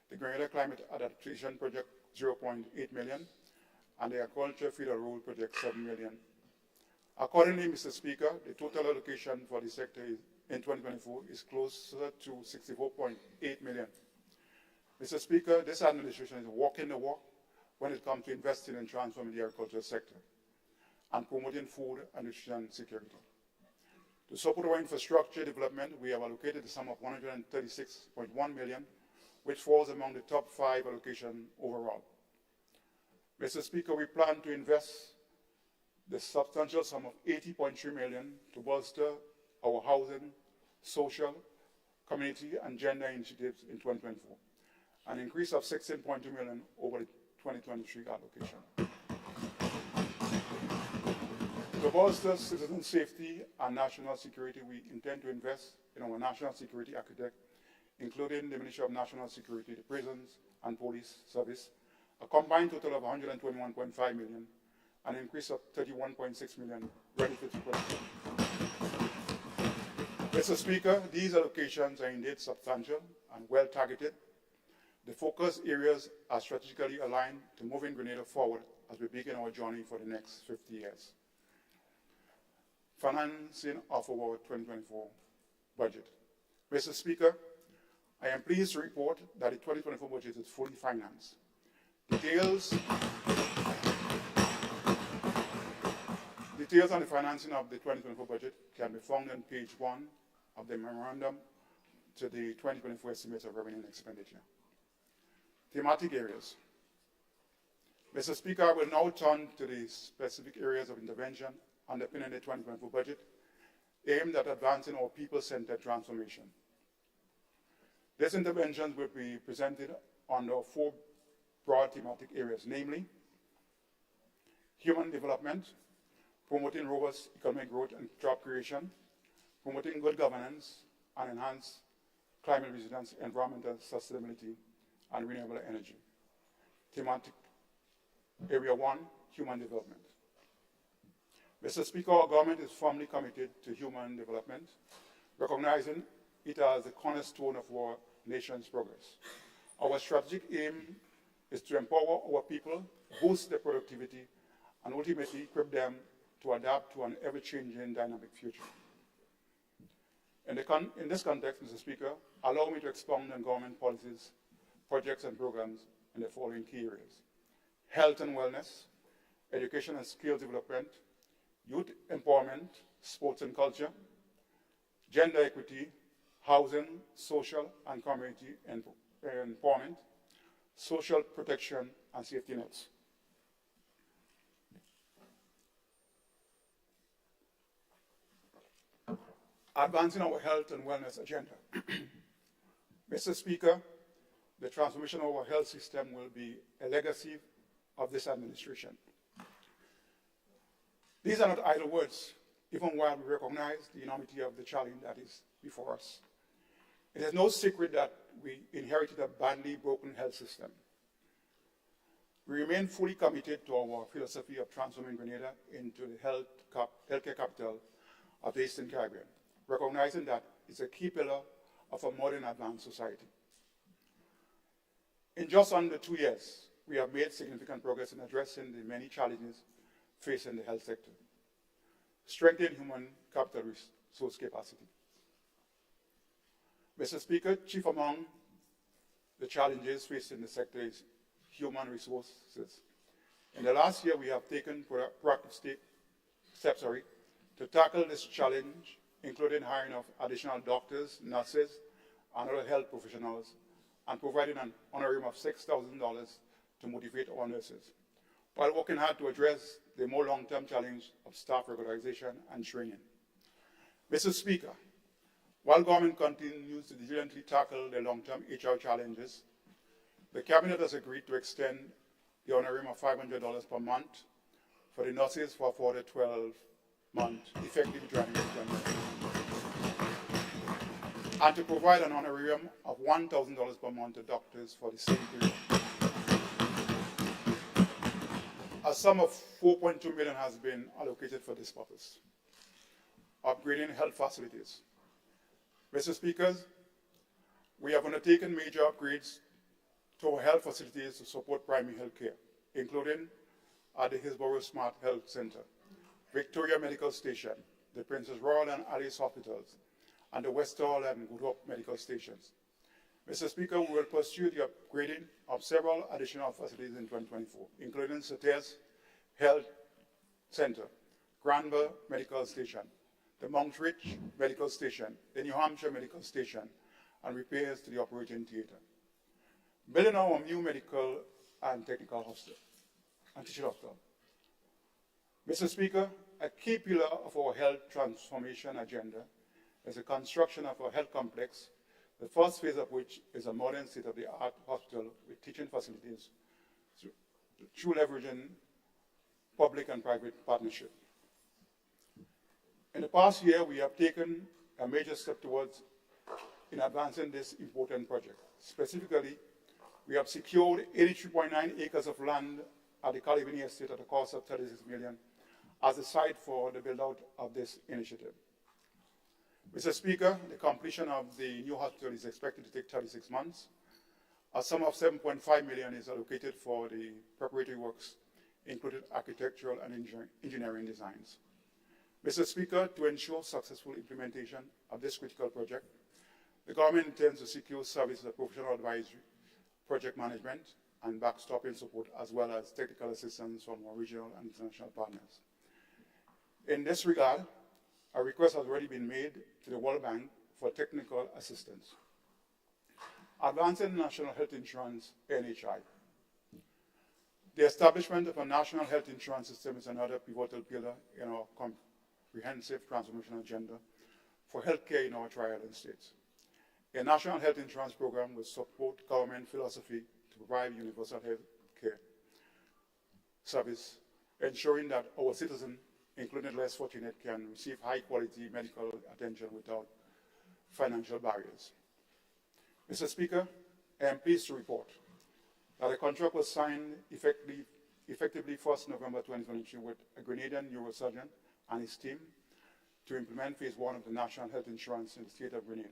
the Grenada Climate Adaptation Project, $0.8 million, and the Agriculture Feeder Road Project, $7 million. Accordingly, Mr. Speaker, the total allocation for the sector in 2024 is closer to $64.8 million. Mr. Speaker, this administration is walking the walk when it comes to investing and transforming the agricultural sector and promoting food and nutrition security. To support our infrastructure development, we have allocated a sum of $136.1 million, which falls among the top 5 allocations overall. Mr. Speaker, we plan to invest the substantial sum of $80.3 million to bolster our housing, social, community, and gender initiatives in 2024, an increase of $16.2 million over the 2023 allocation. To bolster citizen safety and national security, we intend to invest in our national security architect, including the Ministry of National Security, the prisons, and police service, a combined total of $121.5 million, an increase of $31.6 million relative to 2020. Mr. Speaker, these allocations are indeed substantial and well targeted. The focus areas are strategically aligned to moving Grenada forward as we begin our journey for the next 50 years. Financing of our 2024 budget. Mr. Speaker, I am pleased to report that the 2024 budget is fully financed. Details on the financing of the 2024 budget can be found on page 1 of the memorandum to the 2024 estimates of revenue and expenditure. Thematic areas. Mr. Speaker, I will now turn to the specific areas of intervention underpinning the 2024 budget, aimed at advancing our people-centered transformation. These interventions will be presented under 4 broad thematic areas, namely human development, promoting robust economic growth and job creation, promoting good governance, and enhance climate resilience, environmental sustainability, and renewable energy. Thematic Area 1, Human Development. Mr. Speaker, our government is firmly committed to human development, recognizing it as the cornerstone of our nation's progress. Our strategic aim is to empower our people, boost their productivity, and ultimately equip them to adapt to an ever-changing dynamic future. In this context, Mr. Speaker, allow me to expound on government policies, projects, and programs in the following key areas: health and wellness, education and skills development, youth empowerment, sports and culture, gender equity, housing, social and community empowerment, social protection, and safety nets. Advancing our health and wellness agenda. Mr. Speaker, the transformation of our health system will be a legacy of this administration. These are not idle words, even while we recognize the enormity of the challenge that is before us. It is no secret that we inherited a badly broken health system. We remain fully committed to our philosophy of transforming Grenada into the healthcare capital of the Eastern Caribbean, recognizing that it's a key pillar of a modern advanced society. In just under 2 years, we have made significant progress in addressing the many challenges facing the health sector, strengthening human capital resource capacity. Mr. Speaker, chief among the challenges facing the sector is human resources. In the last year, we have taken proactive steps to tackle this challenge, including hiring of additional doctors, nurses, and other health professionals, and providing an honorarium of $6,000 to motivate our nurses, while working hard to address the more long-term challenge of staff regularization and training. Mr. Speaker, while government continues to diligently tackle the long-term HR challenges, the Cabinet has agreed to extend the honorarium of $500 per month for the nurses for a further 12 months, effective January 2020, and to provide an honorarium of $1,000 per month to doctors for the same period. A sum of $4.2 million has been allocated for this purpose. Upgrading health facilities. Mr. Speakers, we have undertaken major upgrades to our health facilities to support primary health care, including at the Hillsborough Smart Health Center, Victoria Medical Station, the Princess Royal and Alice Hospitals, and the Westall and Good Hope Medical Stations. Mr. Speaker, we will pursue the upgrading of several additional facilities in 2024, including Sates Health Center, Granville Medical Station, the Montreach Medical Station, the New Hampshire Medical Station, and repairs to the operating theater. Building our new medical and technical hospital and teaching hospital. Mr. Speaker, a key pillar of our health transformation agenda is the construction of a health complex, the first phase of which is a modern state-of-the-art hospital with teaching facilities through leveraging public and private partnership. In the past year, we have taken a major step towards in advancing this important project. Specifically, we have secured 83.9 acres of land at the Calivini Estate at a cost of $36 million as a site for the build-out of this initiative. Mr. Speaker, the completion of the new hospital is expected to take 36 months. A sum of $7.5 million is allocated for the preparatory works, including architectural and engineering designs. Mr. Speaker, to ensure successful implementation of this critical project, the government intends to secure services of professional advisory, project management, and backstopping support, as well as technical assistance from our regional and international partners. In this regard, a request has already been made to the World Bank for technical assistance. Advancing National Health Insurance, NHI. The establishment of a national health insurance system is another pivotal pillar in our comprehensive transformation agenda for healthcare in our tri-island states. A national health insurance program will support government philosophy to provide universal health care service, ensuring that our citizens, including less fortunate, can receive high-quality medical attention without financial barriers. Mr. Speaker, I am pleased to report that a contract was signed effective effectively 1st November 2023 with a Grenadian neurosurgeon and his team to implement phase 1 of the national health insurance in the state of Grenada.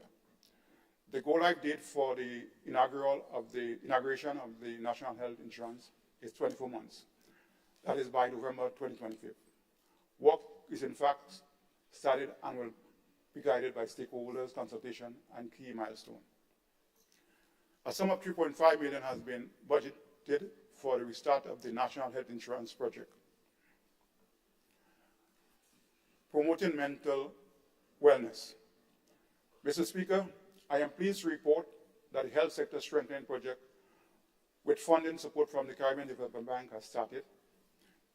The go-live date for the inauguration of the national health insurance is 24 months. That is by November 2025. Work is in fact started and will be guided by stakeholders, consultation, and key milestones. A sum of $3.5 million has been budgeted for the restart of the National Health Insurance Project. Promoting mental wellness. Mr. Speaker, I am pleased to report that the Health Sector Strengthening Project, with funding support from the Caribbean Development Bank, has started.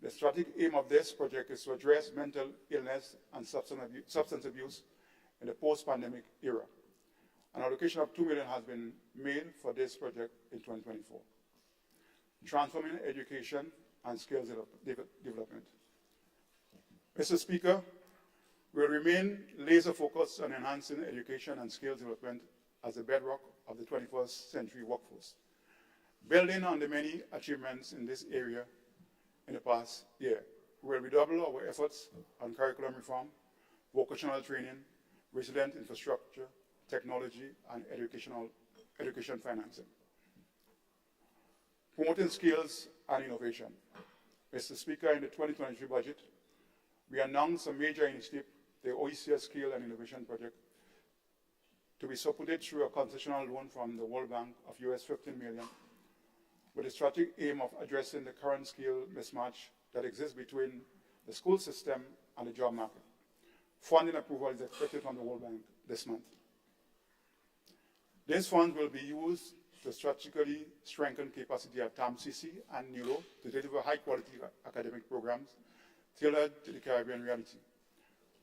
The strategic aim of this project is to address mental illness and substance abuse in the post-pandemic era. An allocation of $2 million has been made for this project in 2024. Transforming education and skills development. Mr. Speaker, we will remain laser focused on enhancing education and skills development as the bedrock of the 21st century workforce. Building on the many achievements in this area in the past year, we will redouble our efforts on curriculum reform, vocational training, resilient infrastructure, technology, and education financing. Promoting skills and innovation. Mr. Speaker, in the 2023 budget, we announced a major initiative, the OECS Skill and Innovation Project, to be supported through a concessional loan from the World Bank of US $15 million, with a strategic aim of addressing the current skill mismatch that exists between the school system and the job market. Funding approval is expected from the World Bank this month. These funds will be used to strategically strengthen capacity at TAMCC and NULO to deliver high-quality academic programs tailored to the Caribbean reality,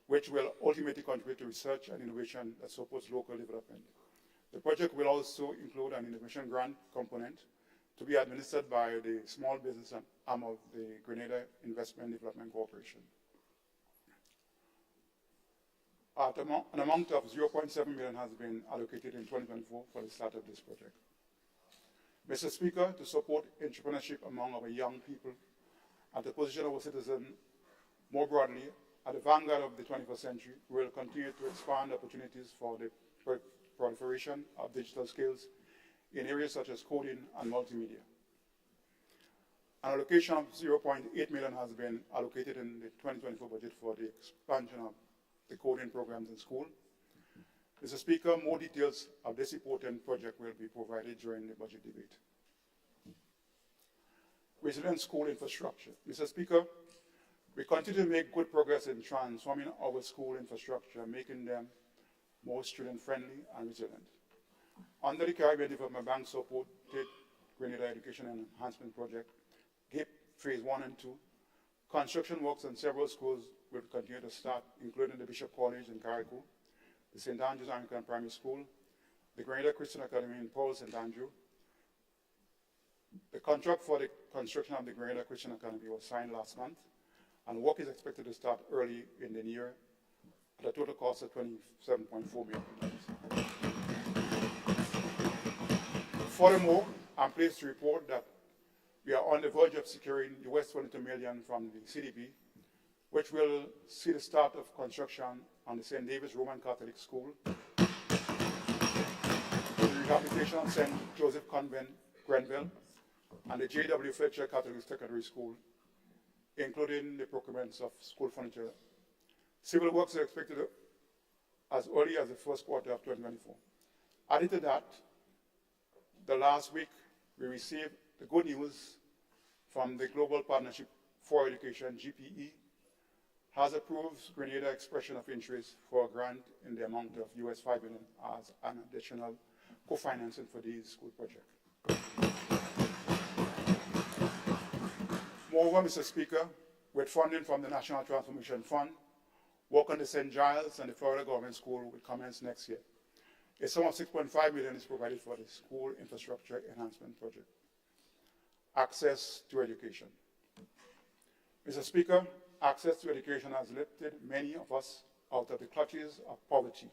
which will ultimately contribute to research and innovation that supports local development. The project will also include an innovation grant component to be administered by the small business arm of the Grenada Investment Development Corporation. An amount of $0.7 million has been allocated in 2024 for the start of this project. Mr. Speaker, to support entrepreneurship among our young people and to position our citizens more broadly at the vanguard of the 21st century, we will continue to expand opportunities for the proliferation of digital skills in areas such as coding and multimedia. An allocation of $0.8 million has been allocated in the 2024 budget for the expansion of the coding programs in school. Mr. Speaker, more details of this important project will be provided during the budget debate. Resilient school infrastructure. Mr. Speaker, we continue to make good progress in transforming our school infrastructure, making them more student-friendly and resilient. Under the Caribbean Development Bank supported Grenada Education and Enhancement Project, GIP Phase 1 and 2, construction works on several schools will continue to start, including the Bishop College in Carriacou, the St. Andrew's Anglican Primary School, the Grenada Christian Academy in Paul St. Andrew. The contract for the construction of the Grenada Christian Academy was signed last month, and work is expected to start early in the year at a total cost of $27.4 million. Furthermore, I'm pleased to report that we are on the verge of securing $22 million from the CDB, which will see the start of construction on the St. David's Roman Catholic School, the rehabilitation of St. Joseph Convent, Grenville, and the J.W. Fletcher Catholic Secondary School, including the procurements of school furniture. Civil works are expected as early as the first quarter of 2024. Added to that, the last week we received the good news from the Global Partnership for Education, GPE, has approved Grenada expression of interest for a grant in the amount of US $5 million as an additional co-financing for these school projects. Moreover, Mr. Speaker, with funding from the National Transformation Fund, work on the St. Giles and the Florida Government School will commence next year. A sum of $6.5 million is provided for the School Infrastructure Enhancement Project. Access to education. Mr. Speaker, access to education has lifted many of us out of the clutches of poverty.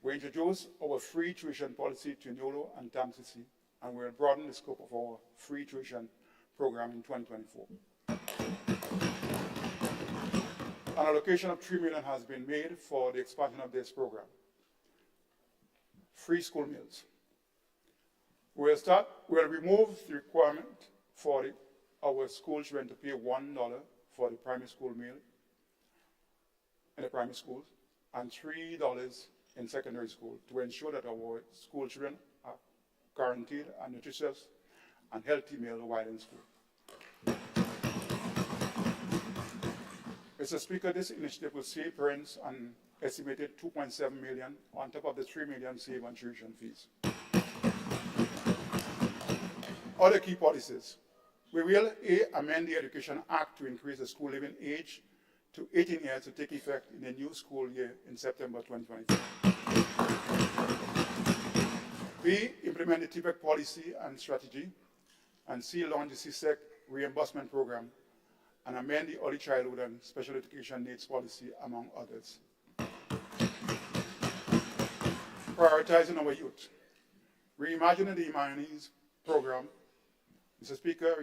We introduced our free tuition policy to NULO and TAMCC, and we will broaden the scope of our free tuition program in 2024. An allocation of $3 million has been made for the expansion of this program. Free school meals. We'll remove the requirement for our school children to pay $1 for the primary school meal in the primary schools and $3 in secondary school to ensure that our school children are guaranteed a nutritious and healthy meal while in school. Mr. Speaker, this initiative will save parents an estimated $2.7 million on top of the $3 million saved on tuition fees. Other key policies. We will amend the Education Act to increase the school leaving age to 18 years to take effect in the new school year in September 2024. B, implement the TPEC policy and strategy, and C, launch the CSEC reimbursement program, and amend the early childhood and special education needs policy, among others. Prioritizing our youth. Reimagining the Imani's program. Mr. Speaker,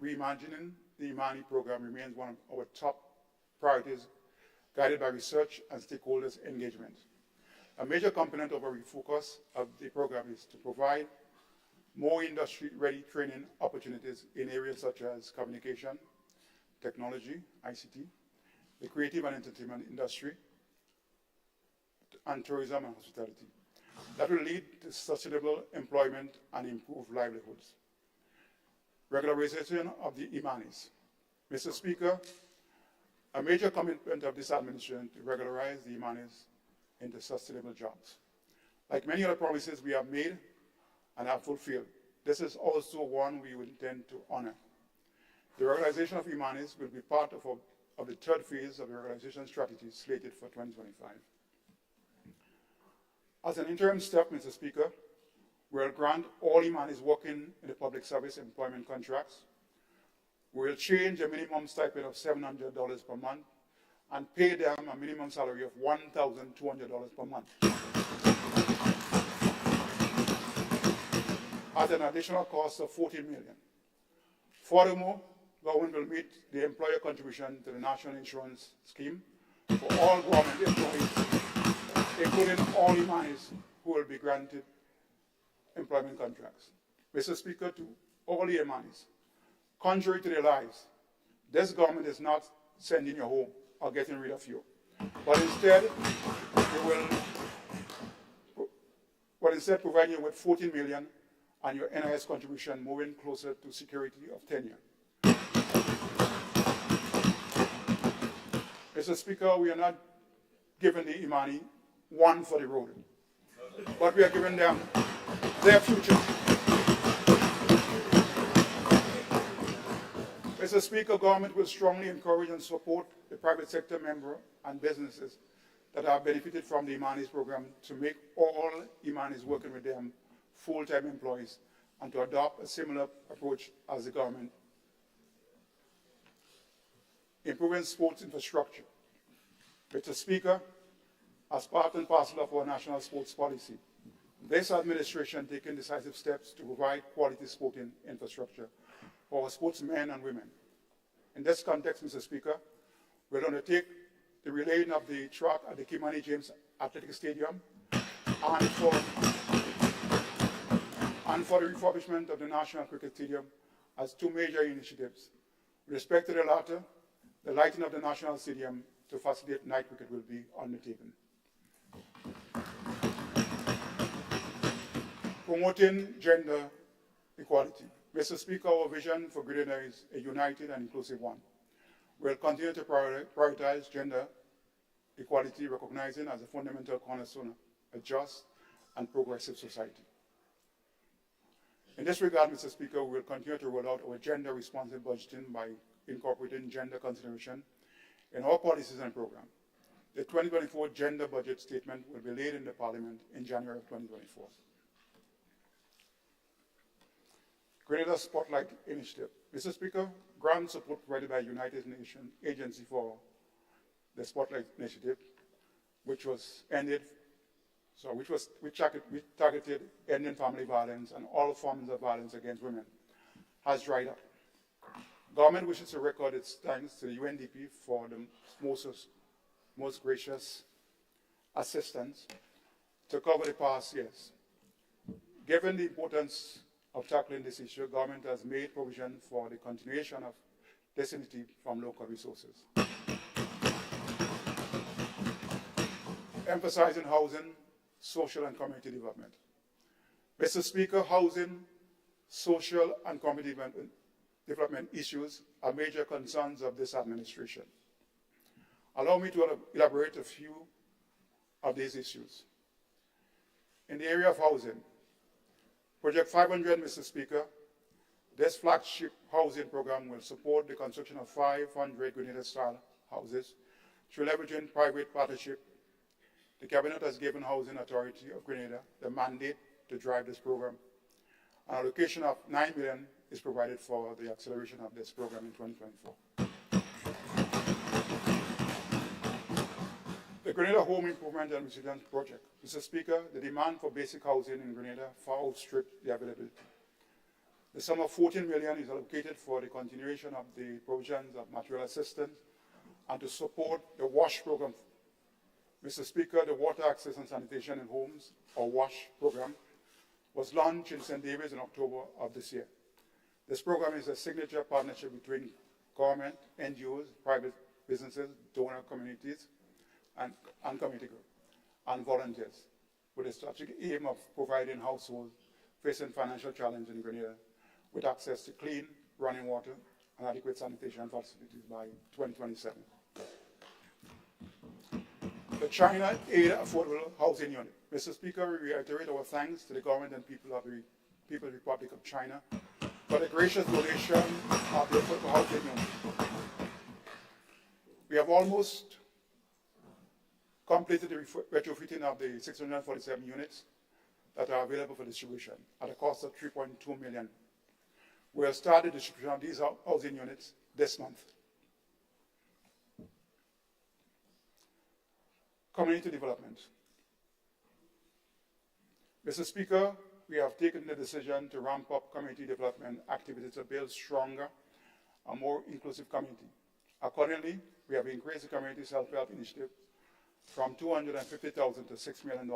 reimagining the Imani program remains one of our top priorities, guided by research and stakeholders' engagement. A major component of our refocus of the program is to provide more industry-ready training opportunities in areas such as communication, technology, ICT, the creative and entertainment industry, and tourism and hospitality. That will lead to sustainable employment and improved livelihoods. Regularization of the Imanis. Mr. Speaker, a major commitment of this administration to regularize the Imanis into sustainable jobs. Like many other promises we have made and have fulfilled, this is also one we intend to honor. The regularization of Imanis will be part of the third phase of the regularization strategy slated for 2025. As an interim step, Mr. Speaker, we'll grant all Imanis working in the public service employment contracts. We'll change a minimum stipend of $700 per month and pay them a minimum salary of $1,200 per month. At an additional cost of $14 million. Furthermore, government will meet the employer contribution to the National Insurance Scheme for all government employees, including all Imanis who will be granted employment contracts. Mr. Speaker, to all the Imanis, contrary to their lies, this government is not sending you home or getting rid of you, but instead, provide you with $14 million and your NIS contribution moving closer to security of tenure. Mr. Speaker, we are not giving the Imani one for the road, but we are giving them their future. Mr. Speaker, government will strongly encourage and support the private sector member and businesses that have benefited from the Imanis program to make all Imanis working with them full-time employees and to adopt a similar approach as the government. Improving sports infrastructure. Mr. Speaker, as part and parcel of our national sports policy, this administration taking decisive steps to provide quality sporting infrastructure for our sportsmen and women. In this context, Mr. Speaker, we'll undertake the relaying of the track at the Kimani James Athletic Stadium and for the refurbishment of the National Cricket Stadium as two major initiatives. With respect to the latter, the lighting of the National Stadium to facilitate night cricket will be undertaken. Promoting gender equality. Mr. Speaker, our vision for Grenada is a united and inclusive one. We'll continue to prioritize gender equality, recognizing as a fundamental cornerstone of a just and progressive society. In this regard, Mr. Speaker, we will continue to roll out our gender-responsive budgeting by incorporating gender consideration in all policies and programs. The 2024 gender budget statement will be laid in the Parliament in January of 2024. Grenada Spotlight Initiative. Mr. Speaker, grant support provided by United Nations Agency for the Spotlight Initiative, which targeted ending family violence and all forms of violence against women, has dried up. Government wishes to record its thanks to the UNDP for the most gracious assistance to cover the past years. Given the importance of tackling this issue, government has made provision for the continuation of this initiative from local resources. Emphasizing housing, social and community development. Mr. Speaker, housing, social and community development issues are major concerns of this administration. Allow me to elaborate a few of these issues. In the area of housing, Project 500, Mr. Speaker, this flagship housing program will support the construction of 500 Grenada-style houses through leveraging private partnership. The Cabinet has given Housing Authority of Grenada the mandate to drive this program. An allocation of $9 million is provided for the acceleration of this program in 2024. The Grenada Home Improvement and Resilience Project. Mr. Speaker, the demand for basic housing in Grenada far outstripped the availability. The sum of $14 million is allocated for the continuation of the provisions of material assistance and to support the WASH program. Mr. Speaker, the Water Access and Sanitation in Homes, or WASH program, was launched in St. David's in October of this year. This program is a signature partnership between government, NGOs, private businesses, donor communities, and community groups, and volunteers, with a strategic aim of providing households facing financial challenge in Grenada with access to clean running water and adequate sanitation facilities by 2027. The China Aid Affordable Housing Unit. Mr. Speaker, we reiterate our thanks to the government and people of the People's Republic of China for the gracious donation of the Affordable Housing Unit. We have almost completed the retrofitting of the 647 units that are available for distribution at a cost of $3.2 million. We have started distribution of these housing units this month. Community development. Mr. Speaker, we have taken the decision to ramp up community development activities to build stronger and more inclusive community. Accordingly, we have increased the community self-help initiative from $250,000 to $6 million,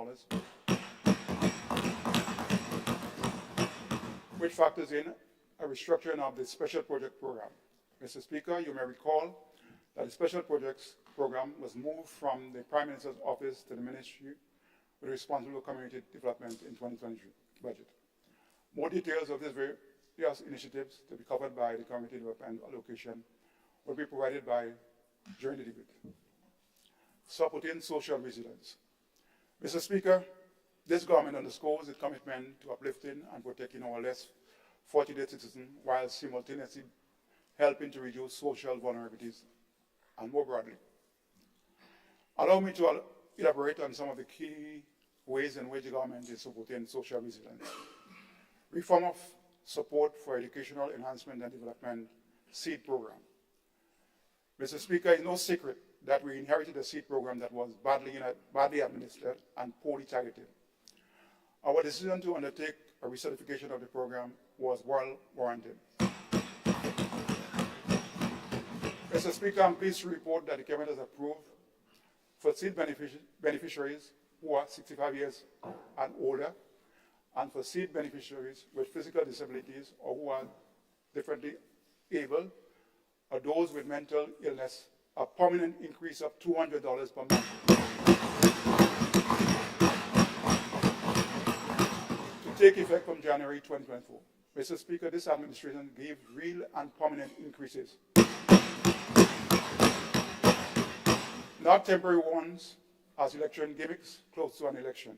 which factors in a restructuring of the Special Project Program. Mr. Speaker, you may recall that the Special Projects Program was moved from the Prime Minister's Office to the Ministry with responsible community development in 2023 budget. More details of these various initiatives to be covered by the community development allocation will be provided during the debate. Supporting social resilience. Mr. Speaker, this government underscores its commitment to uplifting and protecting our less fortunate citizens while simultaneously helping to reduce social vulnerabilities and more broadly. Allow me to elaborate on some of the key ways in which the government is supporting social resilience. Reform of support for educational enhancement and development SEED program. Mr. Speaker, it's no secret that we inherited a SEED program that was badly administered and poorly targeted. Our decision to undertake a recertification of the program was well warranted. Mr. Speaker, I'm pleased to report that the Cabinet has approved for SEED beneficiaries who are 65 years and older, and for SEED beneficiaries with physical disabilities or who are differently able, or those with mental illness, a permanent increase of $200 per month to take effect from January 2024. Mr. Speaker, this administration gave real and permanent increases, not temporary ones as election gimmicks close to an election.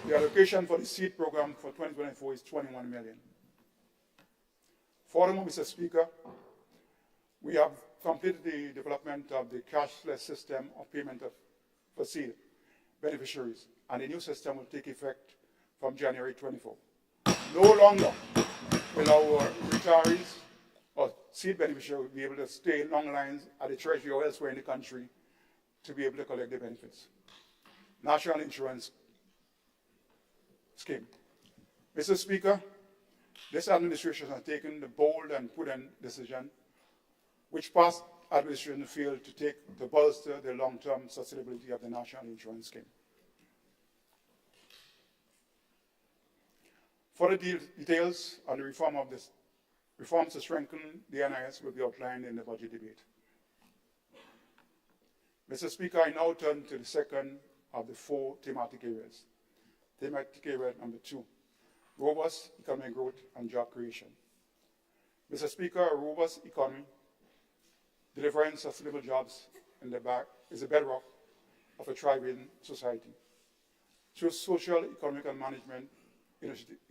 The allocation for the SEED program for 2024 is $21 million. Furthermore, Mr. Speaker, we have completed the development of the cashless system of payment for SEED beneficiaries, and the new system will take effect from January 24. No longer will our retirees or SEED beneficiaries be able to stay in long lines at the Treasury or elsewhere in the country to be able to collect their benefits. National Insurance Scheme. Mr. Speaker, This administration has taken the bold and prudent decision which past administration failed to take to bolster the long-term sustainability of the National Insurance Scheme. Further details on the reforms to strengthen the NIS will be outlined in the budget debate. Mr. Speaker, I now turn to the second of the four thematic areas. Thematic area number 2, robust economic growth and job creation. Mr. Speaker, a robust economy delivering sustainable jobs is the bedrock of a thriving society. Through social, economic, and management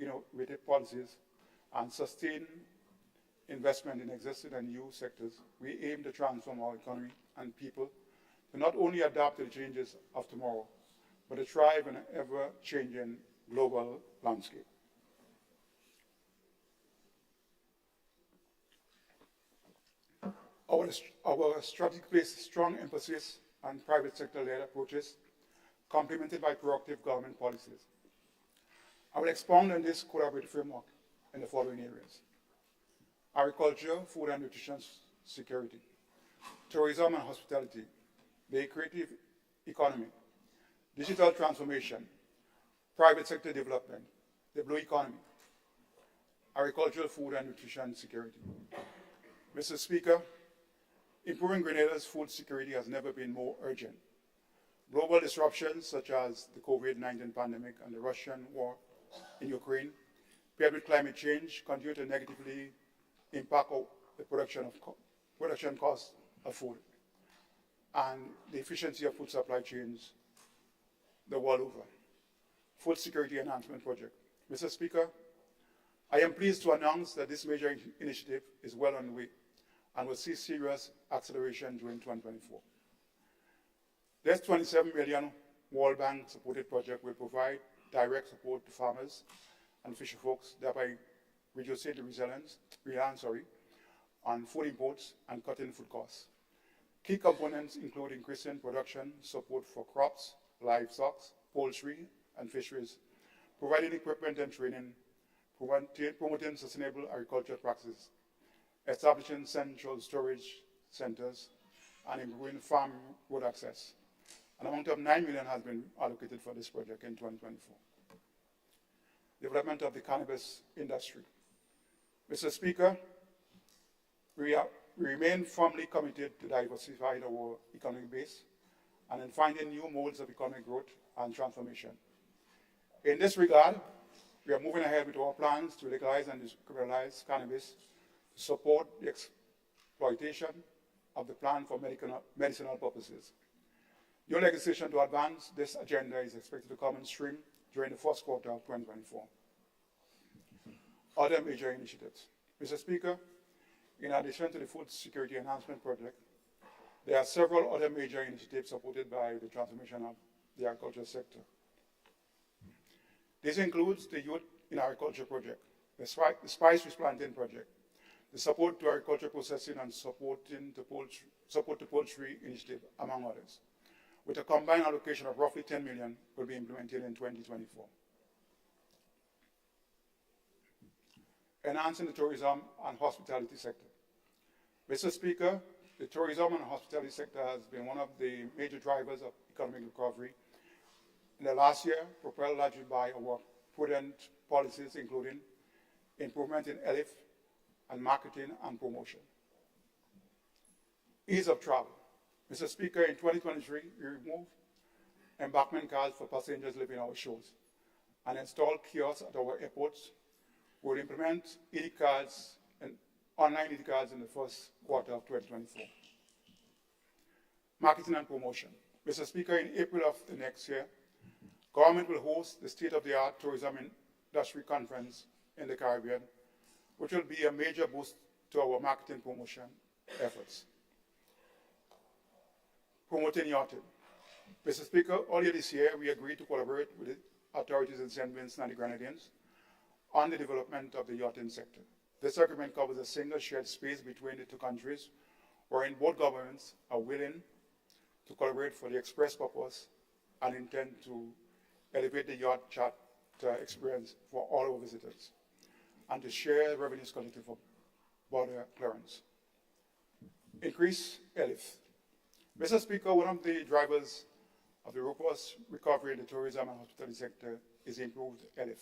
innovative policies and sustained investment in existing and new sectors, we aim to transform our economy and people to not only adapt to the changes of tomorrow, but to thrive in an ever-changing global landscape. Our strategy places strong emphasis on private sector-led approaches, complemented by proactive government policies. I will expound on this collaborative framework in the following areas: agriculture, food and nutrition security, tourism and hospitality, the creative economy, digital transformation, private sector development, the blue economy, agricultural, food and nutrition security. Mr. Speaker, improving Grenada's food security has never been more urgent. Global disruptions such as the COVID-19 pandemic and the Russian war in Ukraine, paired with climate change, continue to negatively impact the production costs of food and the efficiency of food supply chains the world over. Food Security Enhancement Project. Mr. Speaker, I am pleased to announce that this major initiative is well underway and will see serious acceleration during 2024. This 27 million World Bank supported project will provide direct support to farmers and fisher folks, thereby reducing the reliance on food imports and cutting food costs. Key components include increasing production support for crops, livestock, poultry, and fisheries, providing equipment and training, promoting sustainable agricultural practices, establishing central storage centers, and improving farm road access. An amount of $9 million has been allocated for this project in 2024. Development of the cannabis industry. Mr. Speaker, we remain firmly committed to diversifying our economic base and in finding new modes of economic growth and transformation. In this regard, we are moving ahead with our plans to legalize and decriminalize cannabis to support the exploitation of the plant for medicinal purposes. New legislation to advance this agenda is expected to come on stream during the first quarter of 2024. Other major initiatives. Mr. Speaker, in addition to the Food Security Enhancement Project, there are several other major initiatives supported by the transformation of the agriculture sector. This includes the Youth in Agriculture Project, the Spice Replanting Project, the Support to Agriculture Processing and Support to Poultry Initiative, among others, with a combined allocation of roughly $10 million will be implemented in 2024. Enhancing the tourism and hospitality sector. Mr. Speaker, the tourism and hospitality sector has been one of the major drivers of economic recovery in the last year, propelled largely by our prudent policies, including improvement in ELIF and marketing and promotion. Ease of travel. Mr. Speaker, in 2023, we removed embarkment cards for passengers leaving our shores and installed kiosks at our airports. We will implement ED cards and online ED cards in the first quarter of 2024. Marketing and promotion. Mr. Speaker, in April of the next year, government will host the state-of-the-art tourism industry conference in the Caribbean, which will be a major boost to our marketing promotion efforts. Promoting yachting. Mr. Speaker, earlier this year, we agreed to collaborate with the authorities in St. Vincent and the Grenadines on the development of the yachting sector. This agreement covers a single shared space between the two countries, wherein both governments are willing to collaborate for the express purpose and intend to elevate the yacht charter experience for all our visitors. and to share revenues collected for border clearance. Increase ELIF. Mr. Speaker, one of the drivers of the robust recovery in the tourism and hospitality sector is improved ELIF.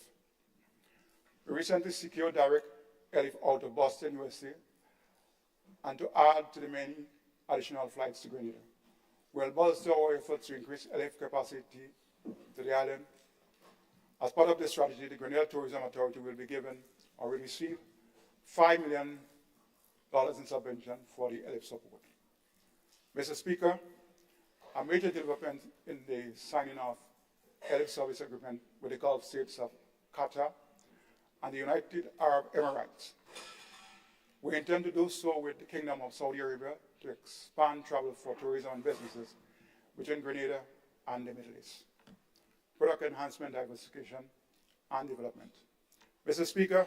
We recently secured direct ELIF out of Boston, USA, and to add to the many additional flights to Grenada. We'll bolster our efforts to increase ELIF capacity to the island. As part of this strategy, the Grenada Tourism Authority will be given or will receive $5 million in subvention for the ELIF support. Mr. Speaker, a major development in the signing of ELIF service agreement with the Gulf states of Qatar and the United Arab Emirates. We intend to do so with the Kingdom of Saudi Arabia to expand travel for tourism and businesses between Grenada and the Middle East. Product enhancement, diversification, and development. Mr. Speaker,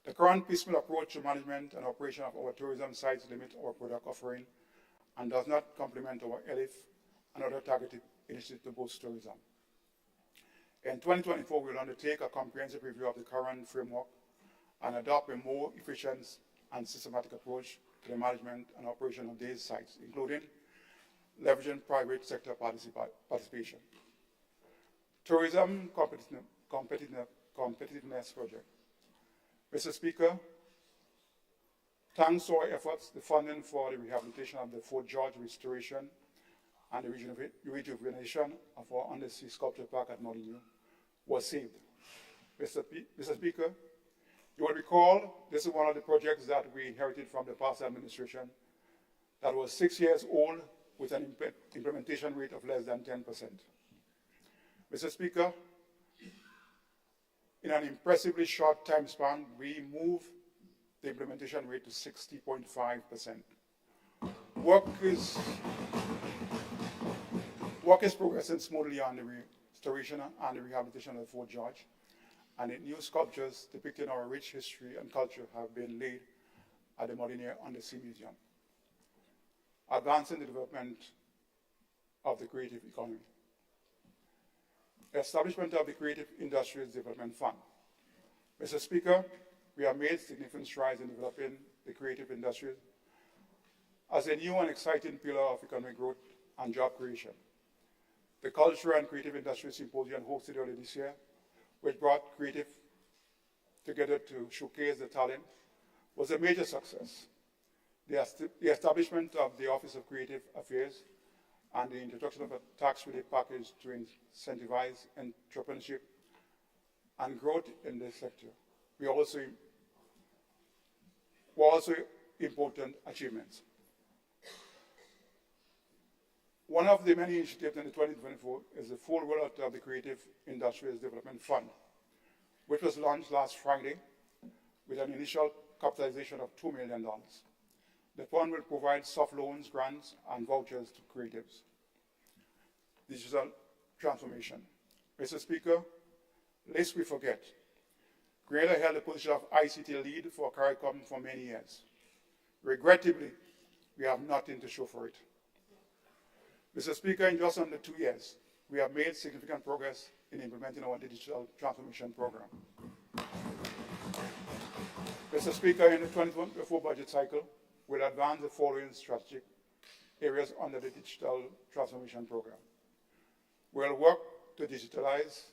the current piecemeal approach to management and operation of our tourism sites limits our product offering and does not complement our ELIF and other targeted initiatives to boost tourism. In 2024, we will undertake a comprehensive review of the current framework and adopt a more efficient and systematic approach to the management and operation of these sites, including leveraging private sector participation. Tourism competitiveness project. Mr. Speaker, thanks to our efforts, the funding for the rehabilitation of the Fort George restoration and the rejuvenation of our undersea sculpture park at Molyneux was saved. Mr. Speaker, you will recall this is one of the projects that we inherited from the past administration that was 6 years old with an implementation rate of less than 10%. Mr. Speaker, in an impressively short time span, we moved the implementation rate to 60.5%. Work is progressing smoothly on the restoration and the rehabilitation of Fort George, and the new sculptures depicting our rich history and culture have been laid at the Molyneux Undersea Museum, advancing the development of the creative economy. Establishment of the Creative Industries Development Fund. Mr. Speaker, we have made significant strides in developing the creative industries as a new and exciting pillar of economic growth and job creation. The Cultural and Creative Industries Symposium hosted earlier this year, which brought creative together to showcase the talent, was a major success. The establishment of the Office of Creative Affairs and the introduction of a tax relief package to incentivize entrepreneurship and growth in this sector were also important achievements. One of the many initiatives in 2024 is the full rollout of the Creative Industries Development Fund, which was launched last Friday with an initial capitalization of $2 million. The fund will provide soft loans, grants, and vouchers to creatives. Digital transformation. Mr. Speaker, lest we forget, Grenada held the position of ICT lead for CARICOM for many years. Regrettably, we have nothing to show for it. Mr. Speaker, in just under 2 years, we have made significant progress in implementing our digital transformation program. Mr. Speaker, in the 2024 budget cycle, we'll advance the following strategic areas under the digital transformation program. We'll work to digitalize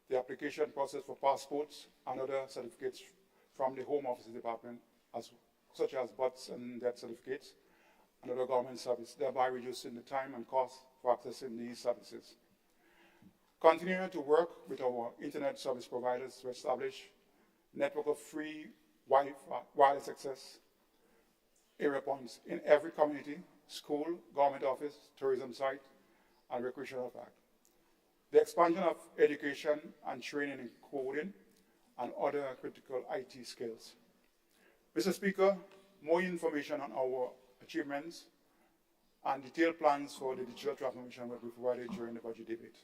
the application process for passports and other certificates from the Home Office Department, such as birth and death certificates and other government services, thereby reducing the time and cost for accessing these services. Continuing to work with our internet service providers to establish a network of free wireless access area points in every community, school, government office, tourism site, and recreational park. The expansion of education and training in coding and other critical IT skills. Mr. Speaker, more information on our achievements and detailed plans for the digital transformation will be provided during the budget debate.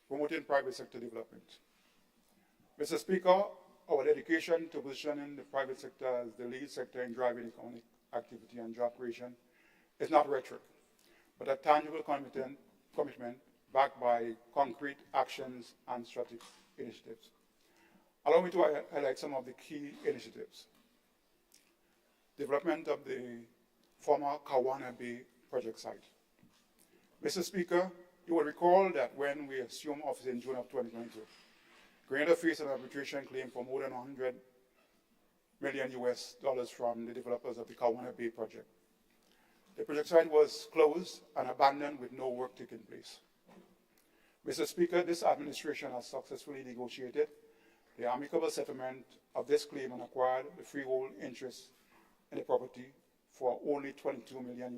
Promoting private sector development. Mr. Speaker, our dedication to positioning the private sector as the lead sector in driving economic activity and job creation is not rhetoric, but a tangible commitment backed by concrete actions and strategic initiatives. Allow me to highlight some of the key initiatives. Development of the former Kawana Bay project site. Mr. Speaker, you will recall that when we assumed office in June of 2022, Grenada faced an arbitration claim for more than $100 million from the developers of the Kawana Bay project. The project site was closed and abandoned with no work taking place. Mr. Speaker, this administration has successfully negotiated the amicable settlement of this claim and acquired the freehold interest in the property for only $22 million,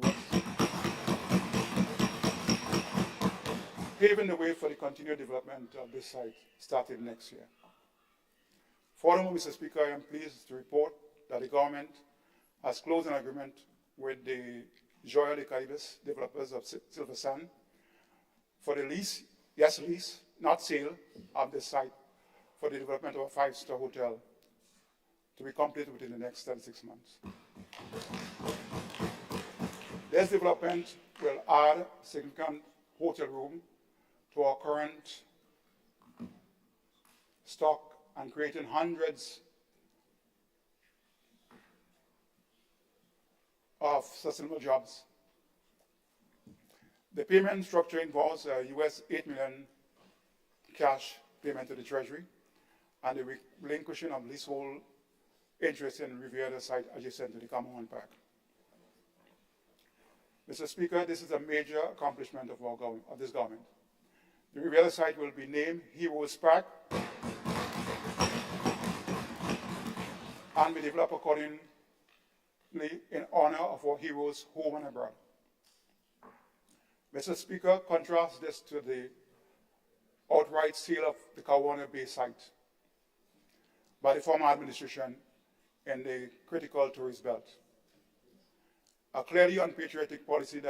paving the way for the continued development of this site starting next year. Furthermore, Mr. Speaker, I am pleased to report that the government has closed an agreement with the Joya de Caribes developers of Silver Sand for the lease, yes, lease, not sale, of the site for the development of a 5-star hotel to be completed within the next 36 months. This development will add significant hotel room to our current stock and creating hundreds of sustainable jobs. The payment structure involves a US $8 million cash payment to the Treasury and the relinquishing of leasehold interest in Riviera site adjacent to the Cameron Park. Mr. Speaker, this is a major accomplishment of this government. The Riviera site will be named Heroes Park and be developed accordingly in honor of our heroes home and abroad. Mr. Speaker, contrast this to the outright sale of the Kawana Bay site by the former administration in the critical tourist belt. A clearly unpatriotic policy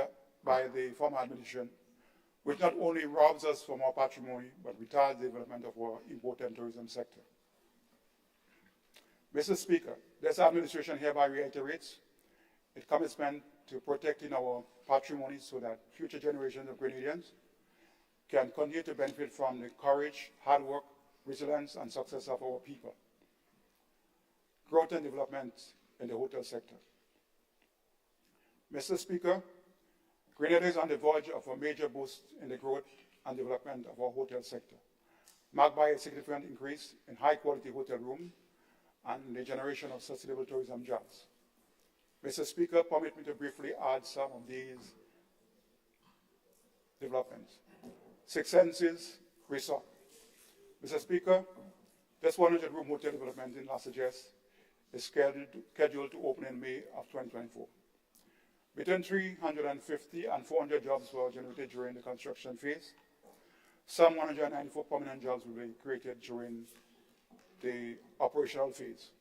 by the former administration, which not only robs us from our patrimony, but retards the development of our important tourism sector. Mr. Speaker, this administration hereby reiterates its commitment to protecting our patrimony so that future generations of Grenadians can continue to benefit from the courage, hard work, resilience, and success of our people. Growth and development in the hotel sector. Mr. Speaker, Grenada is on the verge of a major boost in the growth and development of our hotel sector, marked by a significant increase in high-quality hotel rooms and the generation of sustainable tourism jobs. Mr. Speaker, permit me to briefly add some of these developments. Six Senses Resort. Mr. Speaker, this 100-room hotel development in Las Vegas is scheduled to open in May of 2024. Between 350 and 400 jobs were generated during the construction phase. Some 194 permanent jobs will be created during the operational phase.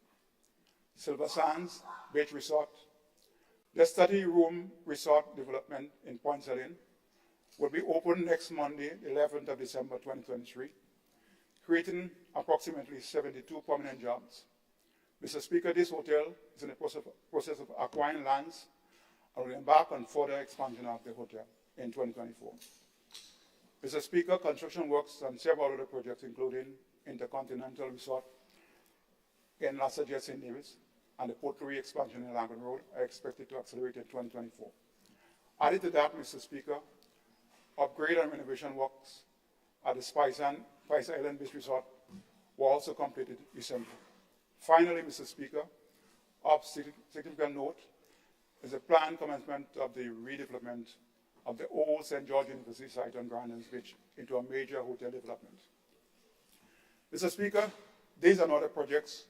Silver Sands Beach Resort. The 30-room resort development in Point Selene will be open next Monday, 11th of December 2023, creating approximately 72 permanent jobs. Mr. Speaker, this hotel is in the process of acquiring lands and will embark on further expansion of the hotel in 2024. Mr. Speaker, construction works on several other projects, including Intercontinental Resort in Las Vegas, St. Davis, and the Port Louis expansion in Langan Road are expected to accelerate in 2024. Added to that, Mr. Speaker, upgrade and renovation works at the Spice Island Beach Resort were also completed recently. Finally, Mr. Speaker, of significant note is the planned commencement of the redevelopment of the old St. George University site on Grandins Beach into a major hotel development. Mr. Speaker, these and other projects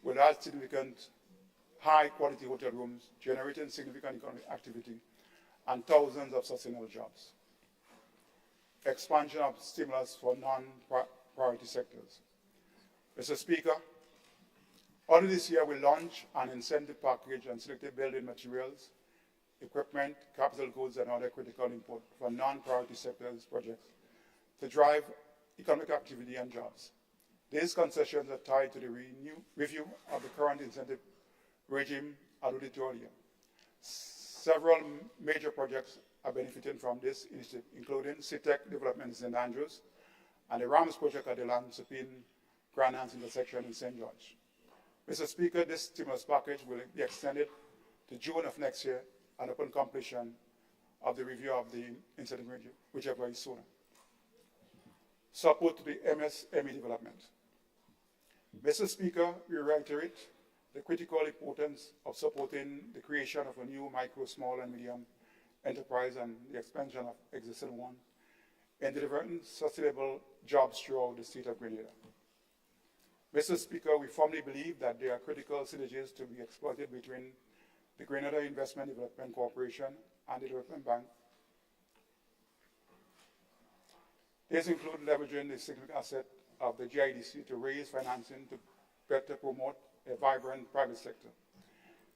will add significant high-quality hotel rooms, generating significant economic activity and thousands of sustainable jobs. Expansion of stimulus for non-priority sectors. Mr. Speaker, early this year we launched an incentive package on selected building materials, equipment, capital goods, and other critical input for non-priority sectors projects to drive economic activity and jobs. These concessions are tied to the review of the current incentive regime alluded to earlier. Several major projects are benefiting from this initiative, including CITEC development in St. Andrews and the Rams project at the Lansopine Grand Anse intersection in St. George. Mr. Speaker, this stimulus package will be extended to June of next year and upon completion of the review of the incentive review, whichever is sooner. Support to the MSME development. Mr. Speaker, we reiterate the critical importance of supporting the creation of a new micro, small, and medium enterprise and the expansion of existing one in delivering sustainable jobs throughout the state of Grenada. Mr. Speaker, we firmly believe that there are critical synergies to be exploited between the Grenada Investment Development Corporation and the Development Bank. These include leveraging the significant asset of the GIDC to raise financing to better promote a vibrant private sector.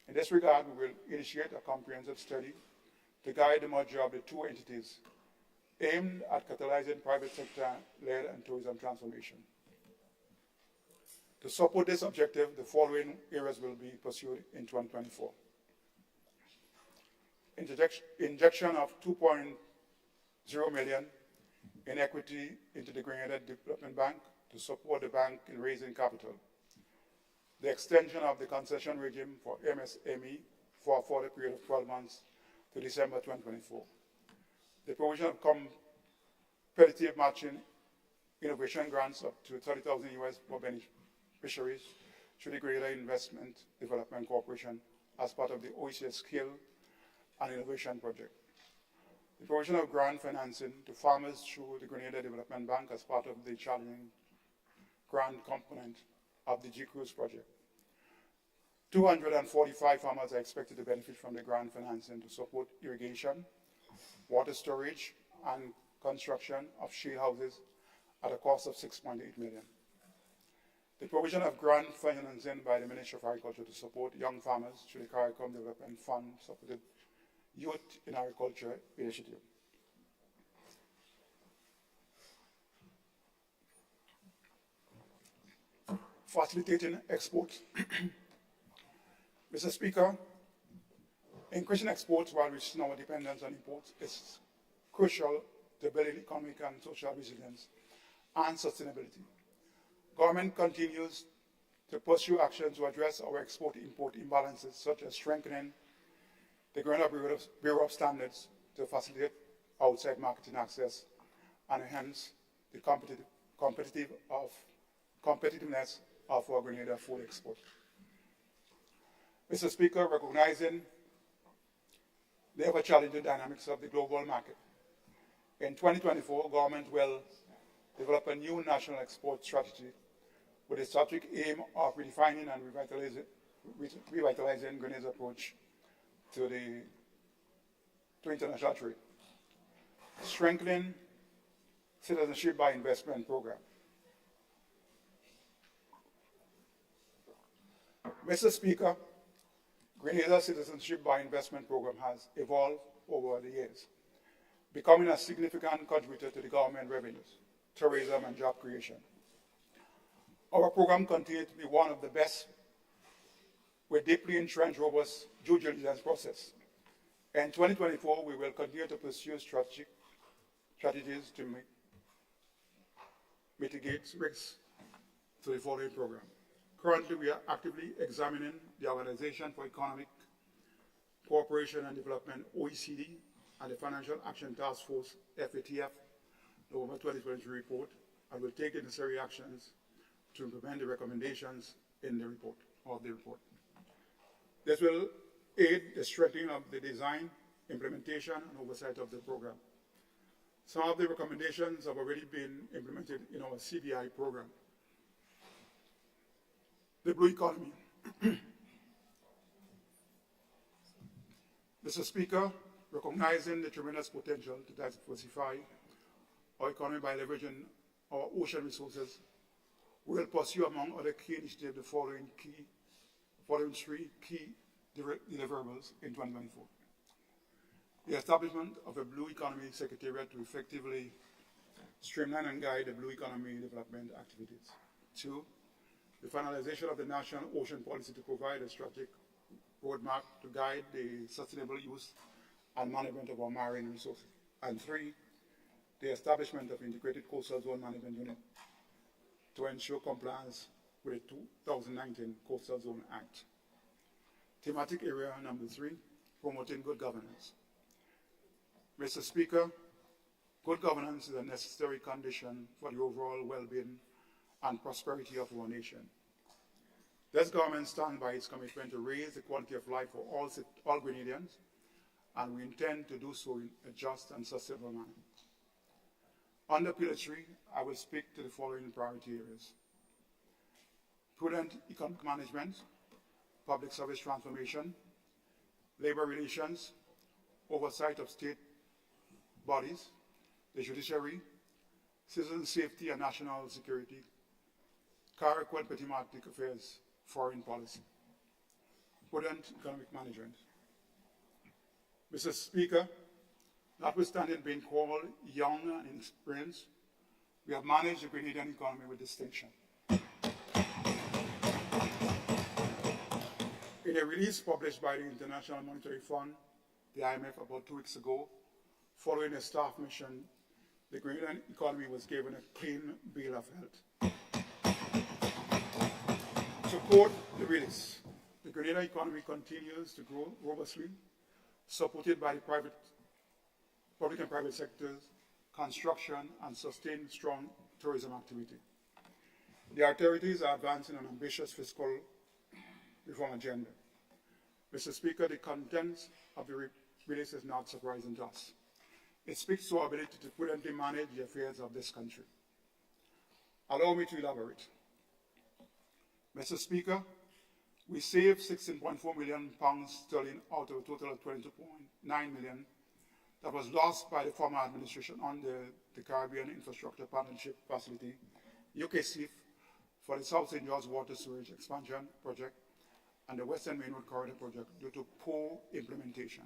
In this regard, we will initiate a comprehensive study to guide the merger of the two entities aimed at catalyzing private sector-led and tourism transformation. To support this objective, the following areas will be pursued in 2024. Injection of $2.0 million in equity into the Grenada Development Bank to support the bank in raising capital. The extension of the concession regime for MSME for a further period of 12 months to December 2024. The provision of competitive matching innovation grants up to $30,000 US for beneficiaries through the Grenada Investment Development Corporation as part of the OECD Skill and Innovation Project. The provision of grant financing to farmers through the Grenada Development Bank as part of the challenging grant component of the GCRUISE project. 245 farmers are expected to benefit from the grant financing to support irrigation, water storage, and construction of shade houses at a cost of $6.8 million. The provision of grant financing by the Ministry of Agriculture to support young farmers through the CARICOM Development Fund supported Youth in Agriculture initiative. Facilitating exports. Mr. Speaker, increasing exports while reducing our dependence on imports is crucial to building economic and social resilience and sustainability. Government continues to pursue actions to address our export-import imbalances, such as strengthening the Grenada Bureau of Standards to facilitate outside marketing access and enhance the competitiveness of our Grenada food export. Mr. Speaker, recognizing the ever-challenging dynamics of the global market, in 2024, government will develop a new national export strategy with a strategic aim of redefining and revitalizing Grenada's approach to international trade. Strengthening citizenship by investment program. Mr. Speaker, Grenada's citizenship by investment program has evolved over the years, becoming a significant contributor to the government revenues, tourism, and job creation. Our program continues to be one of the best with deeply entrenched, robust due diligence process. In 2024, we will continue to pursue strategies to mitigate risks to the following program. Currently, we are actively examining the Organization for Economic Cooperation and Development, OECD, and the Financial Action Task Force, FATF, November 2023 report, and will take the necessary actions to implement the recommendations in the report, This will aid the strengthening of the design, implementation, and oversight of the program. Some of the recommendations have already been implemented in our CBI program. The blue economy. Mr. Speaker, recognizing the tremendous potential to diversify our economy by leveraging our ocean resources, we will pursue, among other key initiatives, the following three key deliverables in 2024. The establishment of a Blue Economy Secretariat to effectively streamline and guide the Blue Economy development activities. 2, the finalization of the National Ocean Policy to provide a strategic roadmap to guide the sustainable use and management of our marine resources. And 3, the establishment of Integrated Coastal Zone Management Unit to ensure compliance with the 2019 Coastal Zone Act. Thematic area number 3, promoting good governance. Mr. Speaker, good governance is a necessary condition for the overall well-being and prosperity of our nation. This government stands by its commitment to raise the quality of life for all Grenadians, and we intend to do so in a just and sustainable manner. Under Pillar 3, I will speak to the following priority areas: prudent economic management, public service transformation, labor relations, oversight of state bodies, the judiciary, citizen safety and national security, character and diplomatic affairs, foreign policy. Prudent economic management. Mr. Speaker, notwithstanding being called young and inexperienced, we have managed the Grenadian economy with distinction. In a release published by the International Monetary Fund, the IMF, about 2 weeks ago, following a staff mission, the Grenadian economy was given a clean bill of health. To quote the release, the Grenadian economy continues to grow robustly, supported by the public and private sectors, construction, and sustained strong tourism activity. The authorities are advancing an ambitious fiscal reform agenda. Mr. Speaker, the contents of the release is not surprising to us. It speaks to our ability to prudently manage the affairs of this country. Allow me to elaborate. Mr. Speaker, we saved £16.4 million sterling out of a total of £22.9 million that was lost by the former administration under the Caribbean Infrastructure Partnership Facility, UKCIF, for the South St. George Water Storage Expansion Project and the Western Main Road Corridor Project due to poor implementation.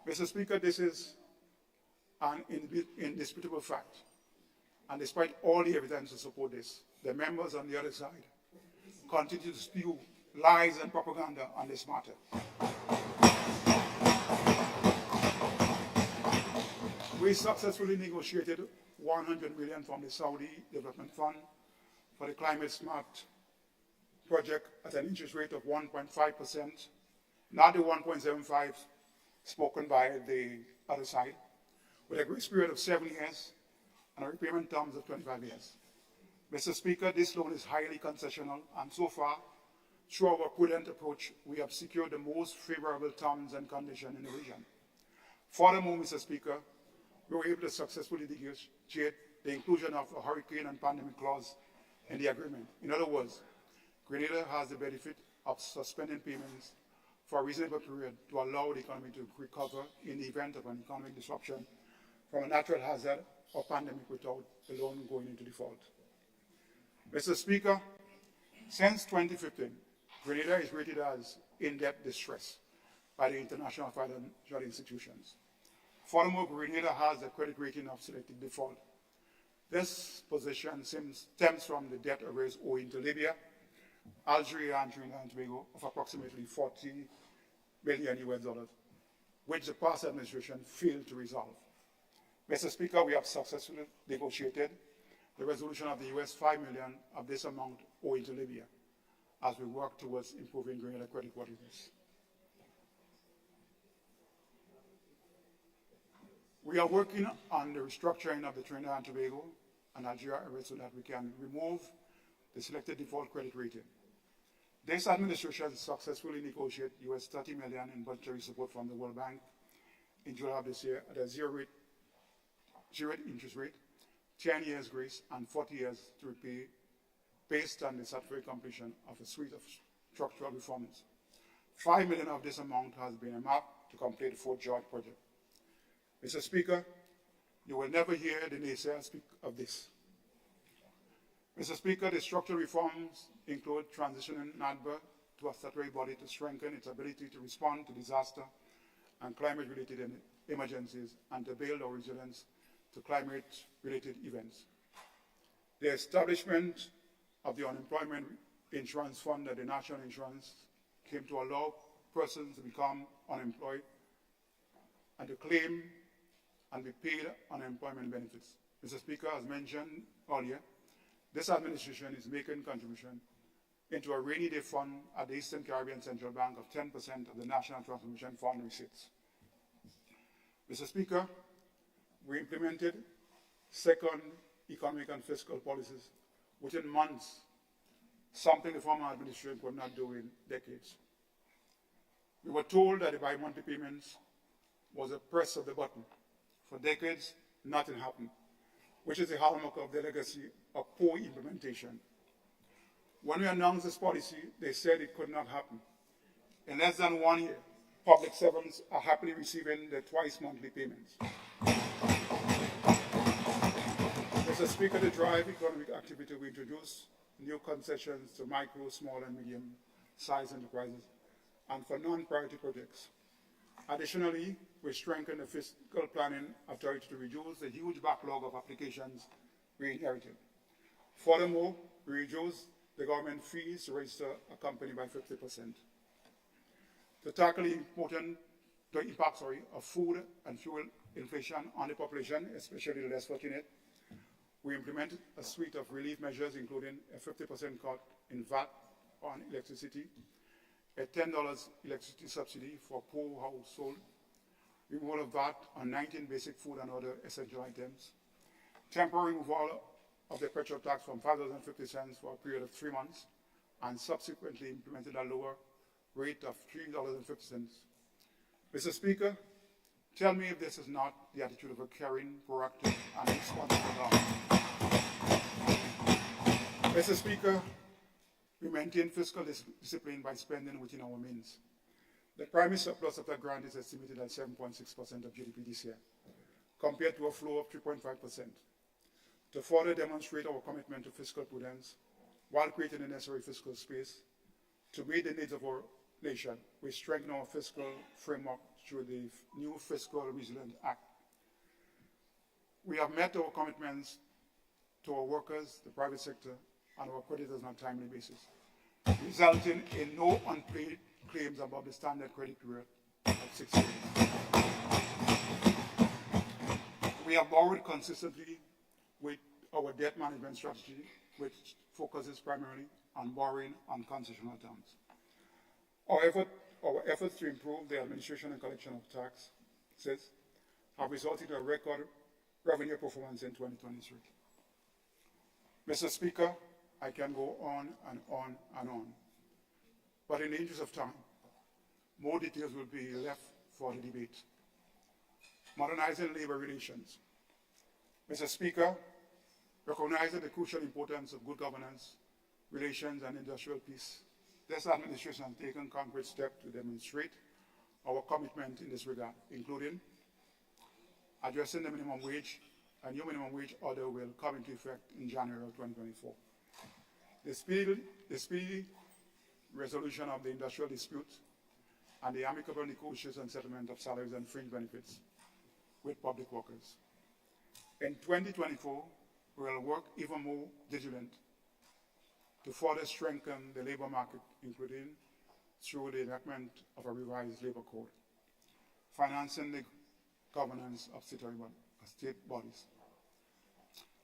Mr. Speaker, this is an indisputable fact, and despite all the evidence to support this, the members on the other side continue to spew lies and propaganda on this matter. We successfully negotiated $100 million from the Saudi Development Fund for the Climate Smart project at an interest rate of 1.5%, not the 1.75 spoken by the other side, with a grace period of 7 years and a repayment terms of 25 years. Mr. Speaker, this loan is highly concessional, and so far, through our prudent approach, we have secured the most favorable terms and conditions in the region. Furthermore, Mr. Speaker, we were able to successfully negotiate the inclusion of a hurricane and pandemic clause in the agreement. In other words, Grenada has the benefit of suspending payments for a reasonable period to allow the economy to recover in the event of an economic disruption from a natural hazard or pandemic without the loan going into default. Mr. Speaker, since 2015, Grenada is rated as in debt distress by the international financial institutions. Furthermore, Grenada has a credit rating of selective default. This position stems from the debt arrears owing to Libya, Algeria, and Trinidad and Tobago of approximately $40 billion, which the past administration failed to resolve. Mr. Speaker, we have successfully negotiated the resolution of the $5 million of this amount owing to Libya as we work towards improving Grenada credit worthiness. We are working on the restructuring of the Trinidad and Tobago and Algeria arrears so that we can remove the selected default credit rating. This administration successfully negotiated $30 million in budgetary support from the World Bank in July of this year at a zero interest rate, 10 years grace, and 40 years to repay based on the satisfactory completion of a suite of structural reforms. $5 million of this amount has been earmarked to complete the Fort George project. Mr. Speaker, you will never hear the naysayers speak of this. Mr. Speaker, the structural reforms include transitioning NADBA to a statutory body to strengthen its ability to respond to disaster and climate-related emergencies and to build our resilience to climate-related events. The establishment of the Unemployment Insurance Fund at the National Insurance came to allow persons to become unemployed and to claim and be paid unemployment benefits. Mr. Speaker, as mentioned earlier, this administration is making contribution into a rainy day fund at the Eastern Caribbean Central Bank of 10% of the National Transformation Fund receipts. Mr. Speaker, we implemented second economic and fiscal policies within months, something the former administration could not do in decades. We were told that the bi-monthly payments was a press of the button. For decades, nothing happened, which is the hallmark of the legacy of poor implementation. When we announced this policy, they said it could not happen. In less than 1 year, public servants are happily receiving their twice monthly payments. Mr. Speaker, to drive economic activity, we introduced new concessions to micro, small, and medium-sized enterprises and for non-priority projects. Additionally, we strengthened the fiscal planning authority to reduce the huge backlog of applications we inherited. Furthermore, we reduced the government fees to register a company by 50%. To tackle the impact of food and fuel inflation on the population, especially the less fortunate, we implemented a suite of relief measures, including a 50% cut in VAT on electricity, a $10 electricity subsidy for poor households, removal of VAT on 19 basic food and other essential items, temporary removal of the petrol tax from $5.50 for a period of 3 months, and subsequently implemented a lower rate of $3.50. Mr. Speaker, tell me if this is not the attitude of a caring, proactive, and responsible government. Mr. Speaker, we maintain fiscal discipline by spending within our means. The primary surplus of the grant is estimated at 7.6% of GDP this year, compared to a flow of 3.5%. To further demonstrate our commitment to fiscal prudence, while creating the necessary fiscal space to meet the needs of our nation, we strengthen our fiscal framework through the new Fiscal Resilience Act. We have met our commitments to our workers, the private sector, and our creditors on a timely basis, resulting in no unpaid claims above the standard credit period of 6 years. We have borrowed consistently with our debt management strategy, which focuses primarily on borrowing on concessional terms. Our efforts to improve the administration and collection of taxes have resulted in a record revenue performance in 2023. Mr. Speaker, I can go on and on and on, but in the interest of time, more details will be left for the debate. Modernizing labor relations. Mr. Speaker, recognizing the crucial importance of good governance, relations, and industrial peace, this administration has taken concrete steps to demonstrate our commitment in this regard, including addressing the minimum wage. A new minimum wage order will come into effect in January of 2024. The speedy resolution of the industrial dispute and the amicable negotiation and settlement of salaries and fringe benefits with public workers. In 2024, we will work even more diligent to further strengthen the labor market, including through the enactment of a revised labor code, financing the governance of state bodies.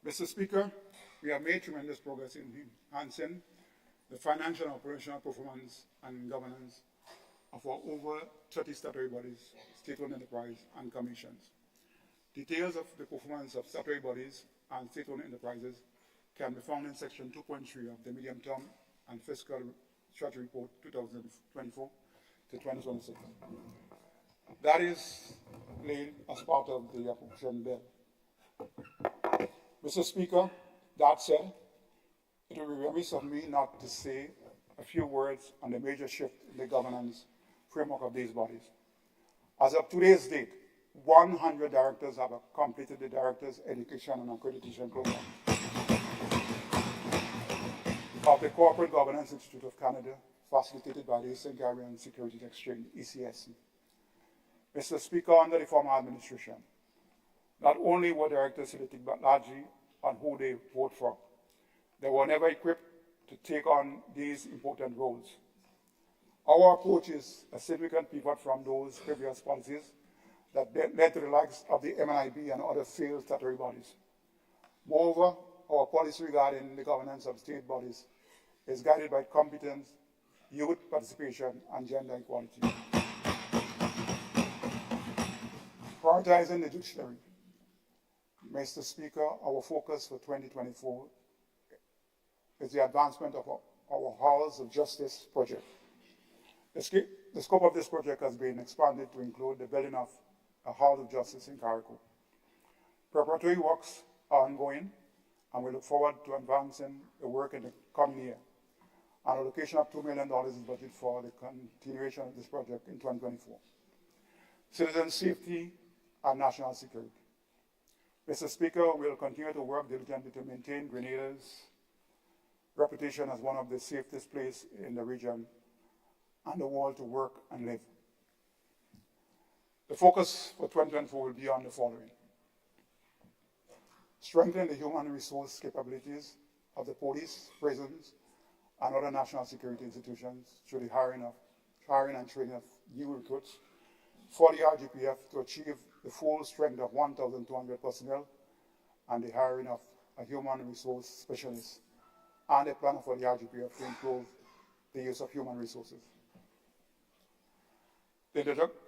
Mr. Speaker, we have made tremendous progress in enhancing the financial and operational performance and governance of our over 30 statutory bodies, state-owned enterprise, and commissions. Details of the performance of statutory bodies and state-owned enterprises can be found in Section 2.3 of the Medium-Term and Fiscal Strategy Report 2024 to 2026. That is laid as part of the appropriation bill. Mr. Speaker, that said, it will be remiss of me not to say a few words on the major shift in the governance framework of these bodies. As of today's date, 100 directors have completed the Directors' Education and Accreditation Program of the Corporate Governance Institute of Canada, facilitated by the Eastern Caribbean Securities Exchange, ECSC. Mr. Speaker, under the former administration, not only were directors selected, but largely on who they vote for. They were never equipped to take on these important roles. Our approach is a significant pivot from those previous policies that led to the likes of the MNIB and other failed statutory bodies. Moreover, our policy regarding the governance of state bodies is guided by competence, youth participation, and gender equality. Prioritizing the judiciary. Mr. Speaker, our focus for 2024 is the advancement of our Halls of Justice project. The scope of this project has been expanded to include the building of a Hall of Justice in Carriacou. Preparatory works are ongoing, and we look forward to advancing the work in the coming year. An allocation of $2 million is budgeted for the continuation of this project in 2024. Citizen safety and national security. Mr. Speaker, we will continue to work diligently to maintain Grenada's reputation as one of the safest places in the region and the world to work and live. The focus for 2024 will be on the following: strengthen the human resource capabilities of the police, prisons, and other national security institutions through the hiring and training of new recruits for the RGPF to achieve the full strength of 1,200 personnel, and the hiring of a human resource specialist and a planner for the RGPF to improve the use of human resources. The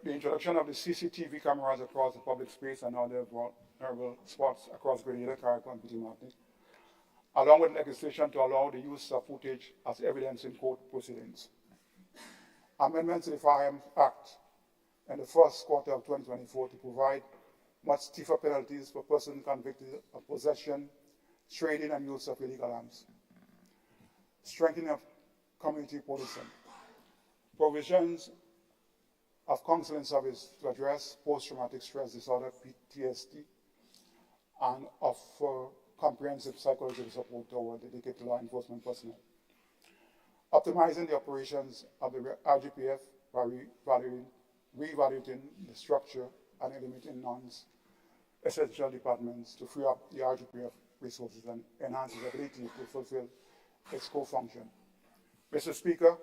introduction of the CCTV cameras across the public space and other vulnerable spots across Grenada, Carriacou, and Petit Martinique, along with legislation to allow the use of footage as evidence in court proceedings. Amendments to the Firearms Act in the first quarter of 2024 to provide much stiffer penalties for persons convicted of possession, trading, and use of illegal arms. Strengthening of community policing. Provisions of counseling service to address post-traumatic stress disorder, PTSD, and of comprehensive psychological support to our dedicated law enforcement personnel. Optimizing the operations of the RGPF by reevaluating the structure and eliminating non-essential departments to free up the RGPF resources and enhance its ability to fulfill its core function. Mr. Speaker,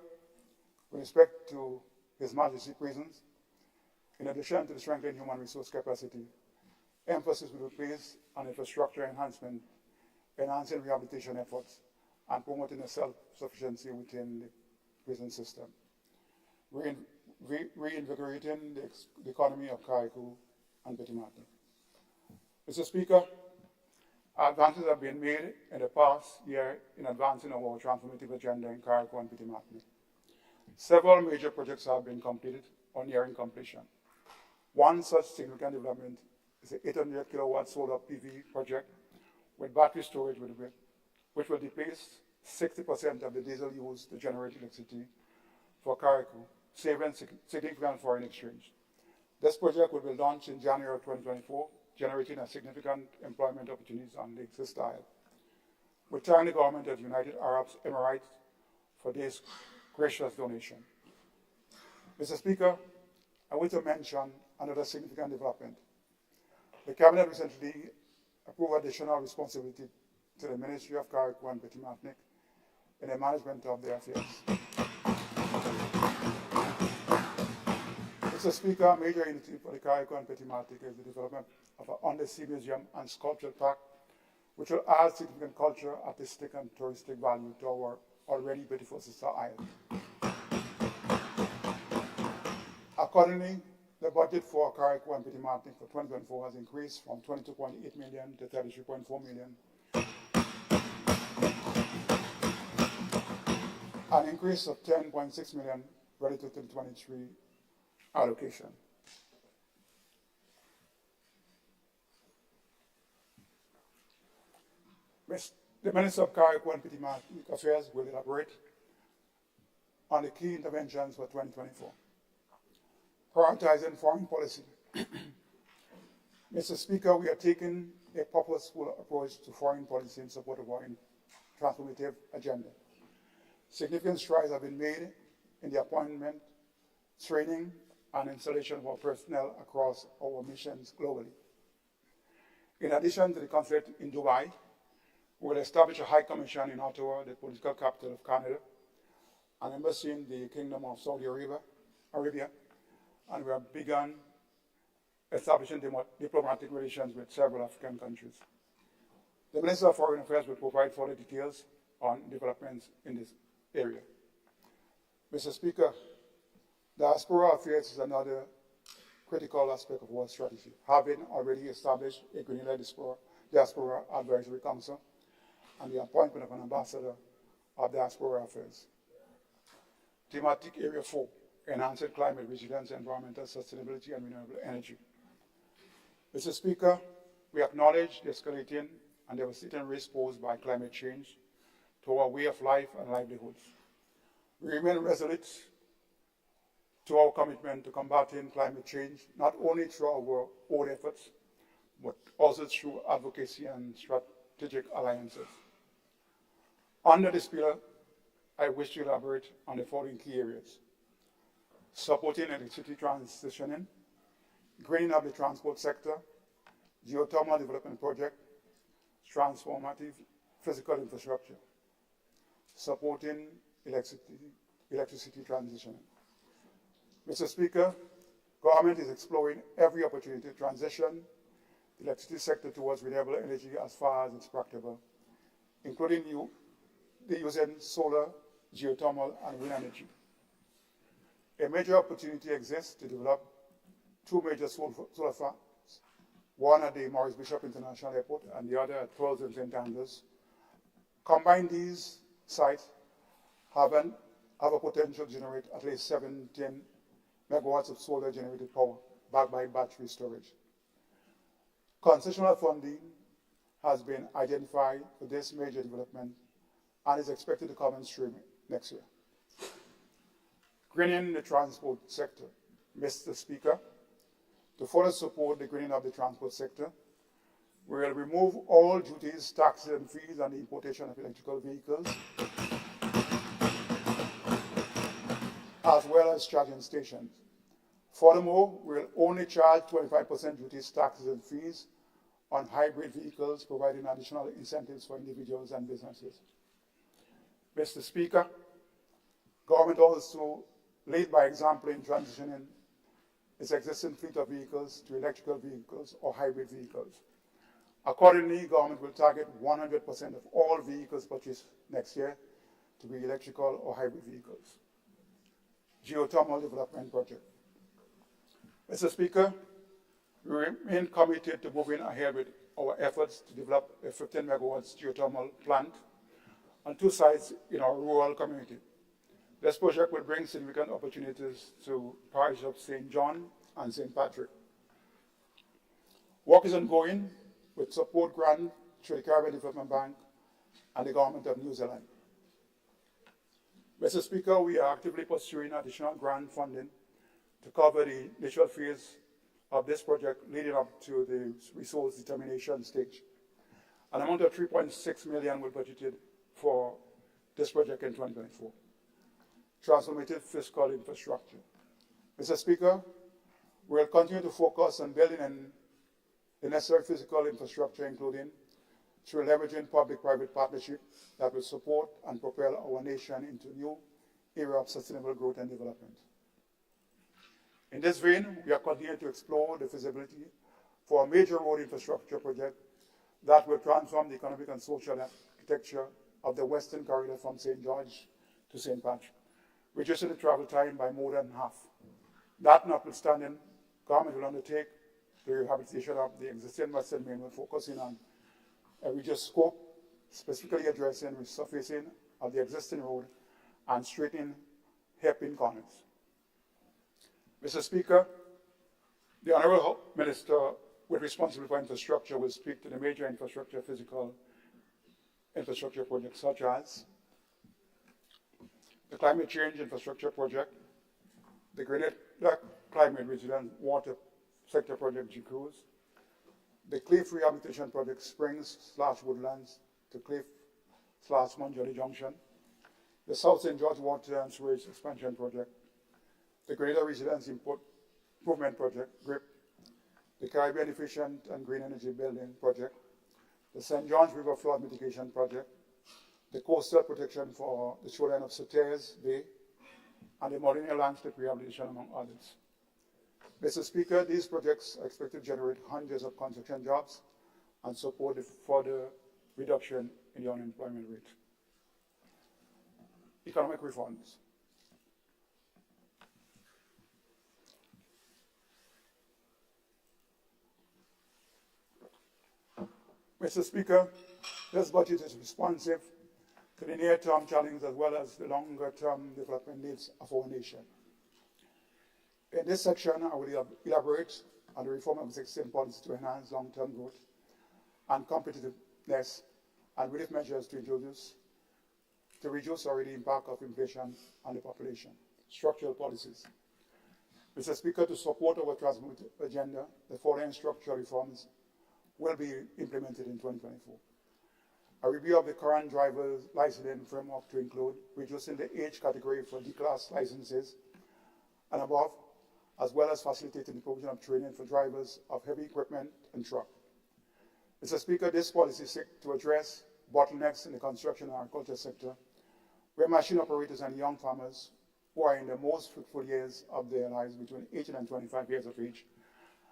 with respect to His Majesty's prisons, in addition to the strengthening human resource capacity, emphasis will be placed on infrastructure enhancement, enhancing rehabilitation efforts, and promoting a self-sufficiency within the prison system, reinvigorating the economy of Carriacou and Petit Martinique. Mr. Speaker, advances have been made in the past year in advancing our transformative agenda in Carriacou and Petit Martinique. Several major projects have been completed or nearing completion. One such significant development is the 800 kilowatt solar PV project with battery storage which will displace 60% of the diesel used to generate electricity for Carriacou, saving significant foreign exchange. This project will be launched in January of 2024, generating a significant employment opportunities on the Axis Isle. We thank the government of the United Arab Emirates for this gracious donation. Mr. Speaker, I want to mention another significant development. The Cabinet recently approved additional responsibility to the Ministry of Carriacou and Petit Martinique in the management of their affairs. Mr. Speaker, major initiative for the Carriacou and Petit Martinique is the development of an undersea museum and sculpture park, which will add significant culture, artistic, and touristic value to our already beautiful sister island. Accordingly, the budget for Carriacou and Petit Martinique for 2024 has increased from $22.8 million to $33.4 million, an increase of $10.6 million relative to the 23 allocation. The Minister of Carriacou and Petit Martinique Affairs will elaborate on the key interventions for 2024. Prioritizing foreign policy. Mr. Speaker, we are taking a purposeful approach to foreign policy in support of our transformative agenda. Significant strides have been made in the appointment, training, and installation of our personnel across our missions globally. In addition to the consulate in Dubai, we will establish a High Commission in Ottawa, the political capital of Canada, an embassy in the Kingdom of Saudi Arabia, and we have begun establishing diplomatic relations with several African countries. The Minister of Foreign Affairs will provide further details on developments in this area. Mr. Speaker, diaspora affairs is another critical aspect of our strategy, having already established a Green-led diaspora advisory council and the appointment of an ambassador of diaspora affairs. Thematic Area 4, enhancing climate resilience, environmental sustainability, and renewable energy. Mr. Speaker, we acknowledge the escalating and devastating risk posed by climate change to our way of life and livelihoods. We remain resolute to our commitment to combating climate change, not only through our own efforts, but also through advocacy and strategic alliances. Under this pillar, I wish to elaborate on the following key areas: supporting electricity transitioning, greening up the transport sector, geothermal development project, transformative physical infrastructure, supporting electricity transitioning. Mr. Speaker, government is exploring every opportunity to transition the electricity sector towards renewable energy as far as it's practicable, including the using solar, geothermal, and wind energy. A major opportunity exists to develop two major solar farms, one at the Maurice Bishop International Airport and the other at Pearls and St. Andrews. Combined, these sites have a potential to generate at least 17 megawatts of solar generated power backed by battery storage. Concessional funding has been identified for this major development and is expected to come on stream next year. Greening the transport sector. Mr. Speaker, to further support the greening of the transport sector, we will remove all duties, taxes, and fees on the importation of electrical vehicles, as well as charging stations. Furthermore, we will only charge 25% duties, taxes, and fees on hybrid vehicles, providing additional incentives for individuals and businesses. Mr. Speaker, government also lead by example in transitioning its existing fleet of vehicles to electrical vehicles or hybrid vehicles. Accordingly, government will target 100% of all vehicles purchased next year to be electrical or hybrid vehicles. Geothermal development project. Mr. Speaker, we remain committed to moving ahead with our efforts to develop a 15 megawatts geothermal plant on two sites in our rural community. This project will bring significant opportunities to parish of St. John and St. Patrick. Work is ongoing with support grant through the Caribbean Development Bank and the Government of New Zealand. Mr. Speaker, we are actively pursuing additional grant funding to cover the initial phase of this project leading up to the resource determination stage. An amount of $3.6 million was budgeted for this project in 2024. Transformative fiscal infrastructure. Mr. Speaker, we will continue to focus on building the necessary physical infrastructure, including through leveraging public-private partnership that will support and propel our nation into a new era of sustainable growth and development. In this vein, we are continuing to explore the feasibility for a major road infrastructure project that will transform the economic and social architecture of the Western Corridor from St. George to St. Patrick, reducing the travel time by more than half. That notwithstanding, government will undertake the rehabilitation of the existing Western Mainland, focusing on a reduced scope, specifically addressing resurfacing of the existing road and straightening hairpin corners. Mr. Speaker, the Honourable Minister with responsibility for infrastructure will speak to the major infrastructure, physical infrastructure projects such as the climate change infrastructure project, the Grenada climate resilient water sector project GCRUISE, the cliff rehabilitation project Springs/Woodlands to Cliff/Munjolly Junction, the South St. George Water and Sewage Expansion Project, the Grenada Resilience Improvement Project, GRIP, the Caribbean Efficient and Green Energy Building Project, the St. John's River Flood Mitigation Project, the Coastal Protection for the Shoreline of Soteres Bay, and the Molina Landscape Rehabilitation, among others. Mr. Speaker, these projects are expected to generate hundreds of construction jobs and support the further reduction in the unemployment rate. Economic reforms. Mr. Speaker, this budget is responsive to the near-term challenges as well as the longer-term development needs of our nation. In this section, I will elaborate on the reform of existing policies to enhance long-term growth and competitiveness and relief measures to reduce already the impact of inflation on the population. Structural policies. Mr. Speaker, to support our transformative agenda, the following structural reforms will be implemented in 2024. A review of the current driver's licensing framework to include reducing the age category for D-class licenses and above, as well as facilitating the provision of training for drivers of heavy equipment and truck. Mr. Speaker, this policy seeks to address bottlenecks in the construction and agriculture sector, where machine operators and young farmers who are in the most fruitful years of their lives between 18 and 25 years of age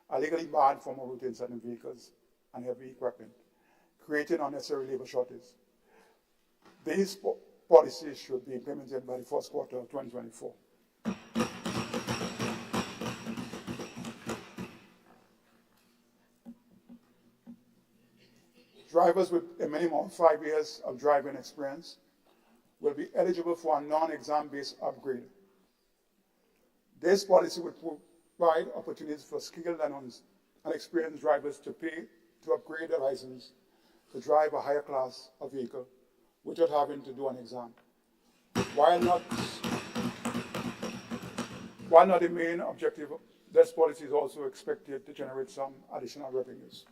are legally barred from operating certain vehicles and heavy equipment, creating unnecessary labor shortage. These policies should be implemented by the first quarter of 2024. Drivers with a minimum of 5 years of driving experience will be eligible for a non-exam based upgrade. This policy would provide opportunities for skilled and experienced drivers to pay to upgrade their license to drive a higher class of vehicle without having to do an exam. While not the main objective, this policy is also expected to generate some additional revenues.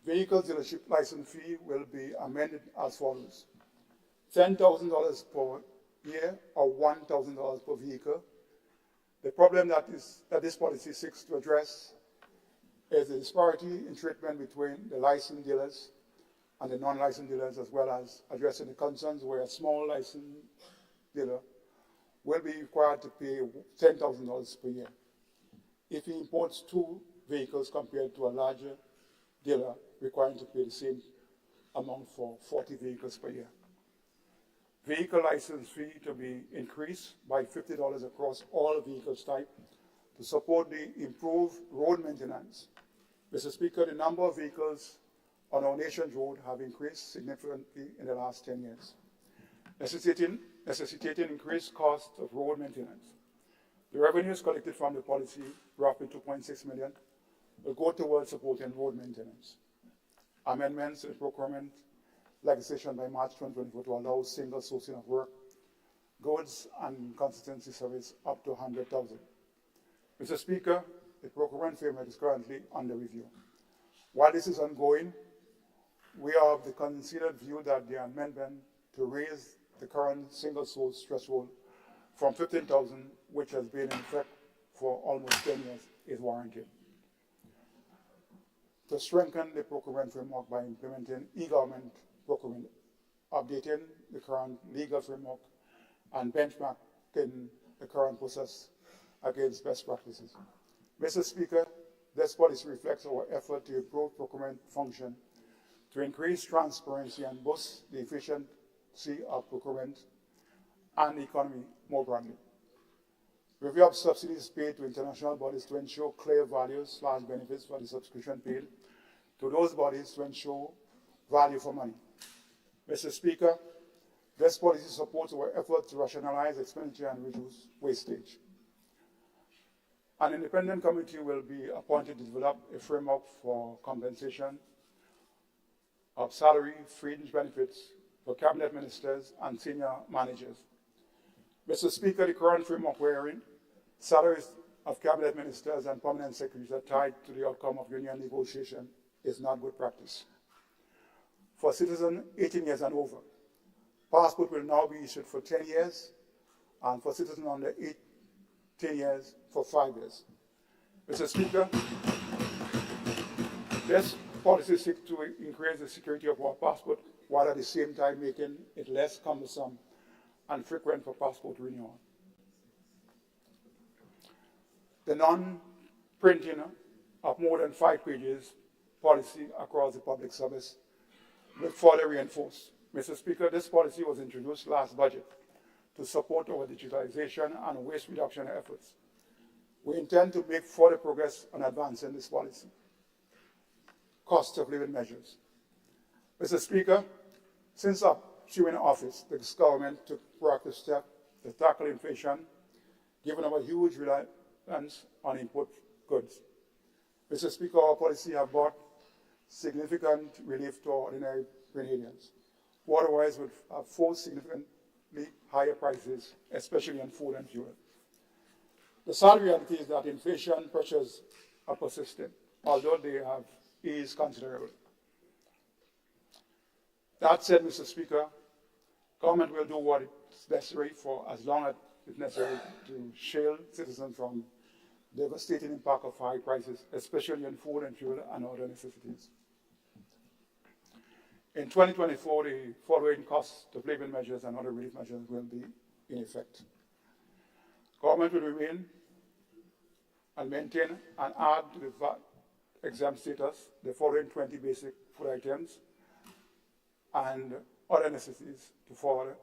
Vehicle dealership license fee will be amended as follows: $10,000 per year or $1,000 per vehicle. The problem that this policy seeks to address is the disparity in treatment between the licensed dealers and the non-licensed dealers, as well as addressing the concerns where a small licensed dealer will be required to pay $10,000 per year if he imports 2 vehicles compared to a larger dealer requiring to pay the same amount for 40 vehicles per year. Vehicle license fee to be increased by $50 across all vehicles type to support the improved road maintenance. Mr. Speaker, the number of vehicles on our nation's road have increased significantly in the last 10 years, necessitating increased cost of road maintenance. The revenues collected from the policy, roughly $2.6 million, will go towards supporting road maintenance. Amendments to the procurement legislation by March 2024 to allow single sourcing of work, goods, and consultancy service up to $100,000. Mr. Speaker, the procurement framework is currently under review. While this is ongoing, we are of the considered view that the amendment to raise the current single source threshold from $15,000, which has been in effect for almost 10 years, is warranted. To strengthen the procurement framework by implementing e-government procurement, updating the current legal framework, and benchmarking the current process against best practices. Mr. Speaker, this policy reflects our effort to improve procurement function, to increase transparency and boost the efficiency of procurement and the economy more broadly. Review of subsidies paid to international bodies to ensure clear values/benefits for the subscription paid to those bodies to ensure value for money. Mr. Speaker, this policy supports our effort to rationalize expenditure and reduce wastage. An independent committee will be appointed to develop a framework for compensation of salary, fringe benefits for cabinet ministers and senior managers. Mr. Speaker, the current framework wherein salaries of cabinet ministers and permanent secretaries are tied to the outcome of union negotiation is not good practice. For citizens 18 years and over, passport will now be issued for 10 years, and for citizens under 18 years for 5 years. Mr. Speaker, this policy seeks to increase the security of our passport while at the same time making it less cumbersome and frequent for passport renewal. The non-printing of more than 5 pages policy across the public service will further reinforce. Mr. Speaker, this policy was introduced last budget to support our digitalization and waste reduction efforts. We intend to make further progress on advancing this policy. Cost of living measures. Mr. Speaker, since assuming office, the government took proactive steps to tackle inflation, given our huge reliance on import goods. Mr. Speaker, our policy has brought significant relief to ordinary Grenadians, who otherwise would have forced significantly higher prices, especially on food and fuel. The sad reality is that inflation pressures are persistent, although they have eased considerably. That said, Mr. Speaker, government will do what is necessary for as long as it's necessary to shield citizens from the devastating impact of high prices, especially on food and fuel and other necessities. In 2024, the following cost of living measures and other relief measures will be in effect. Government will remain and maintain and add to the VAT exempt status the following 20 basic food items and other necessities for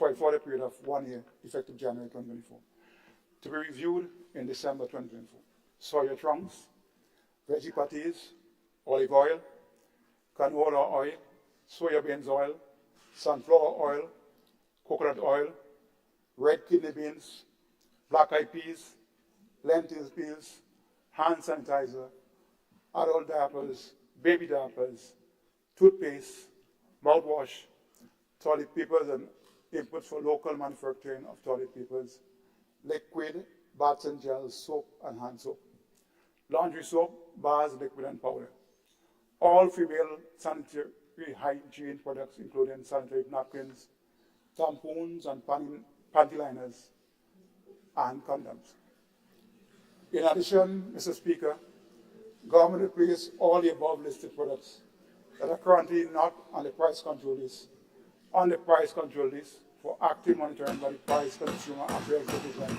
a further period of 1 year, effective January 2024, to be reviewed in December 2024. Soya trunks, veggie patties, olive oil, canola oil, soya beans oil, sunflower oil, coconut oil, red kidney beans, black-eyed peas, lentil peas, hand sanitizer, adult diapers, baby diapers, toothpaste, mouthwash, toilet papers and inputs for local manufacturing of toilet papers, liquid, baths and gels, soap and hand soap, laundry soap, bars, liquid and powder, all female sanitary hygiene products including sanitary napkins, tampons and panty liners, and condoms. In addition, Mr. Speaker, government will place all the above listed products that are currently not on the price control list on the price control list for active monitoring by the Price Consumer Affairs Division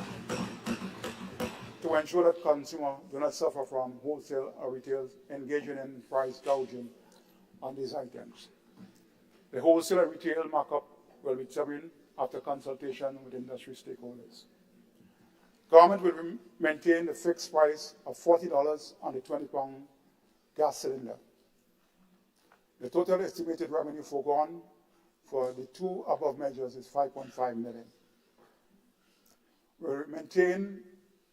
to ensure that consumers do not suffer from wholesale or retailers engaging in price gouging on these items. The wholesale and retail markup will be determined after consultation with industry stakeholders. Government will maintain the fixed price of $40 on the 20-pound gas cylinder. The total estimated revenue foregone for the two above measures is $5.5 million. We will maintain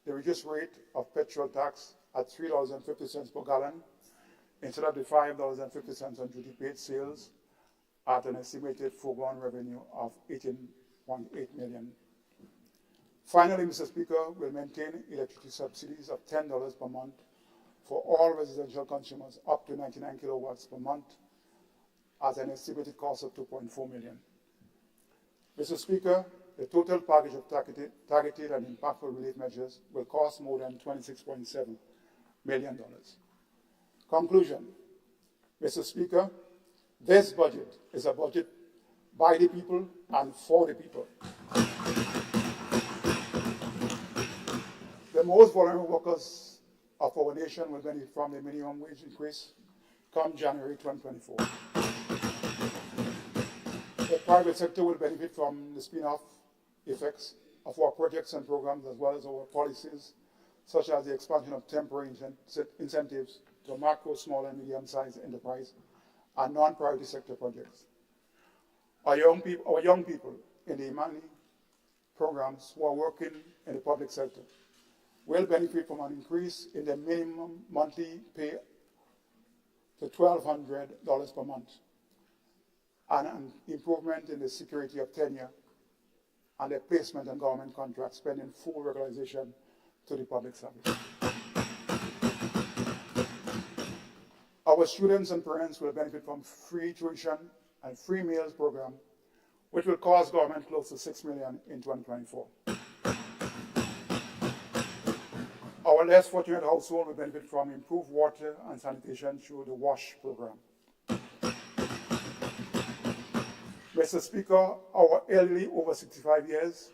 the reduced rate of petrol tax at $3.50 per gallon instead of the $5.50 on duty-paid sales at an estimated foregone revenue of $18.8 million. Finally, Mr. Speaker, we'll maintain electricity subsidies of $10 per month for all residential consumers up to 99 kilowatts per month at an estimated cost of $2.4 million. Mr. Speaker, the total package of targeted and impactful relief measures will cost more than $26.7 million. Conclusion. Mr. Speaker, this budget is a budget by the people and for the people. The most vulnerable workers of our nation will benefit from the minimum wage increase come January 2024. The private sector will benefit from the spin-off effects of our projects and programs as well as our policies, such as the expansion of temporary incentives to macro, small and medium-sized enterprise and non-priority sector projects. Our young people in the Imani programs who are working in the public sector will benefit from an increase in the minimum monthly pay to $1,200 per month and an improvement in the security of tenure and the placement and government contracts pending full regularization to the public service. Our students and parents will benefit from free tuition and free meals program, which will cost government close to $6 million in 2024. Our less fortunate household will benefit from improved water and sanitation through the WASH program. Mr. Speaker, our elderly over 65 years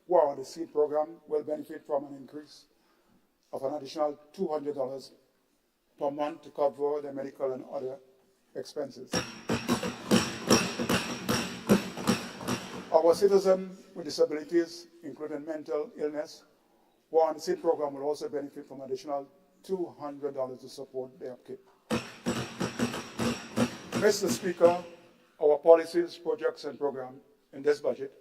who are on the SEED program will benefit from an increase of an additional $200 per month to cover their medical and other expenses. Our citizens with disabilities, including mental illness, who are on the same program will also benefit from additional $200 to support their upkeep. Mr. Speaker, our policies, projects, and programs in this budget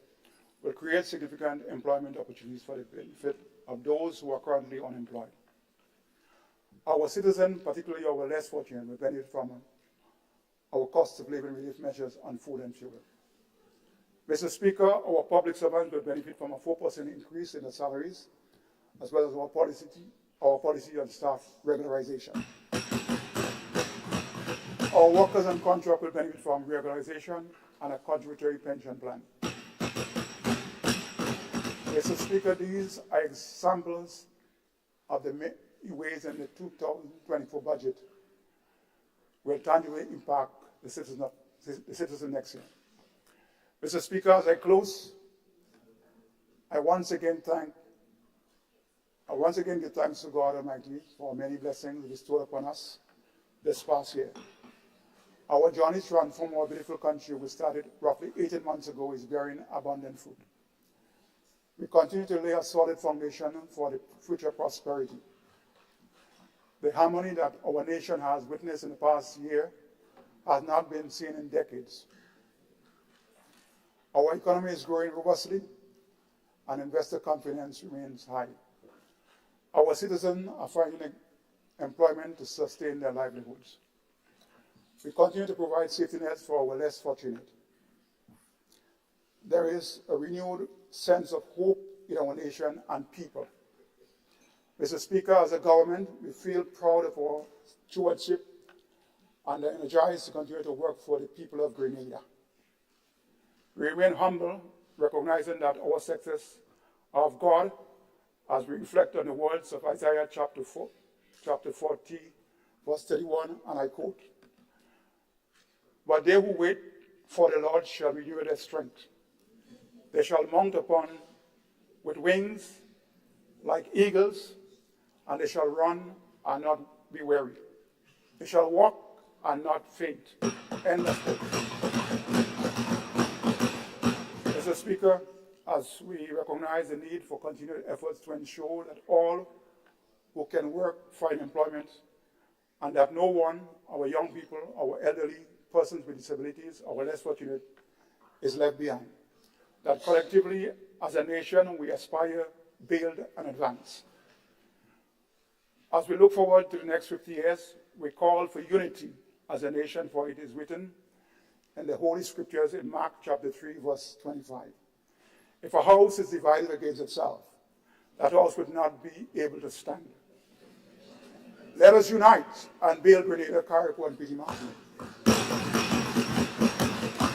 will create significant employment opportunities for the benefit of those who are currently unemployed. Our citizens, particularly our less fortunate, will benefit from our cost of living relief measures on food and fuel. Mr. Speaker, our public servants will benefit from a 4% increase in their salaries, as well as our policy on staff regularization. Our workers and contract will benefit from regularization and a contributory pension plan. Mr. Speaker, these are examples of the ways in the 2024 budget will tangibly impact the citizen next year. Mr. Speaker, as I close, I once again give thanks to God Almighty for many blessings bestowed upon us this past year. Our journey to transform our beautiful country, we started roughly 18 months ago, is bearing abundant fruit. We continue to lay a solid foundation for the future prosperity. The harmony that our nation has witnessed in the past year has not been seen in decades. Our economy is growing robustly, and investor confidence remains high. Our citizens are finding employment to sustain their livelihoods. We continue to provide safety nets for our less fortunate. There is a renewed sense of hope in our nation and people. Mr. Speaker, as a government, we feel proud of our stewardship and are energized to continue to work for the people of Grenada. We remain humble, recognizing that our success are of God, as we reflect on the words of Isaiah chapter 40, verse 31, and I quote, "But they who wait for the Lord shall renew their strength. They shall mount upon with wings like eagles, and they shall run and not be weary. They shall walk and not faint." End of quote. Mr. Speaker, as we recognize the need for continued efforts to ensure that all who can work find employment, and that no one, our young people, our elderly, persons with disabilities, our less fortunate, is left behind. That collectively, as a nation, we aspire, build, and advance. As we look forward to the next 50 years, we call for unity as a nation, for it is written in the Holy Scriptures in Mark chapter 3, verse 25. If a house is divided against itself, that house would not be able to stand. Let us unite and build Grenada, Carriacou, and Petit Martin.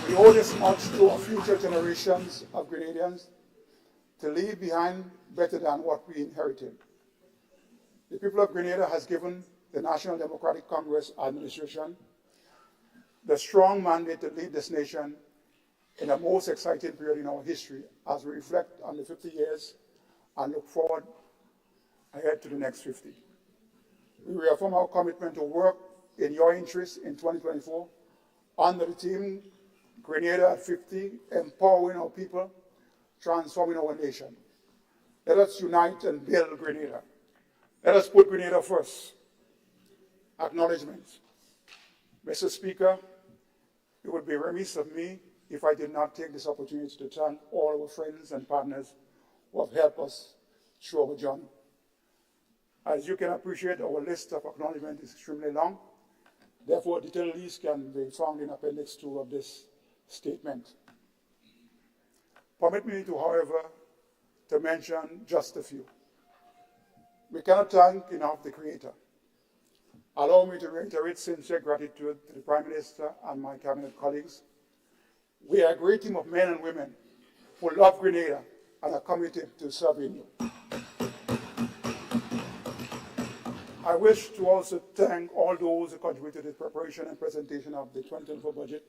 We owe this much to our future generations of Grenadians to leave behind better than what we inherited. The people of Grenada has given the National Democratic Congress administration the strong mandate to lead this nation in the most exciting period in our history as we reflect on the 50 years and look forward ahead to the next 50. We reaffirm our commitment to work in your interest in 2024 under the theme Grenada at 50, empowering our people, transforming our nation. Let us unite and build Grenada. Let us put Grenada first. Acknowledgements. Mr. Speaker, it would be remiss of me if I did not take this opportunity to thank all our friends and partners who have helped us through our journey. As you can appreciate, our list of acknowledgements is extremely long. Therefore, a detailed list can be found in Appendix 2 of this statement. Permit me to, however, to mention just a few. We cannot thank enough the Creator. Allow me to reiterate sincere gratitude to the Prime Minister and my cabinet colleagues. We are a great team of men and women who love Grenada and are committed to serving you. I wish to also thank all those who contributed to the preparation and presentation of the 2024 budget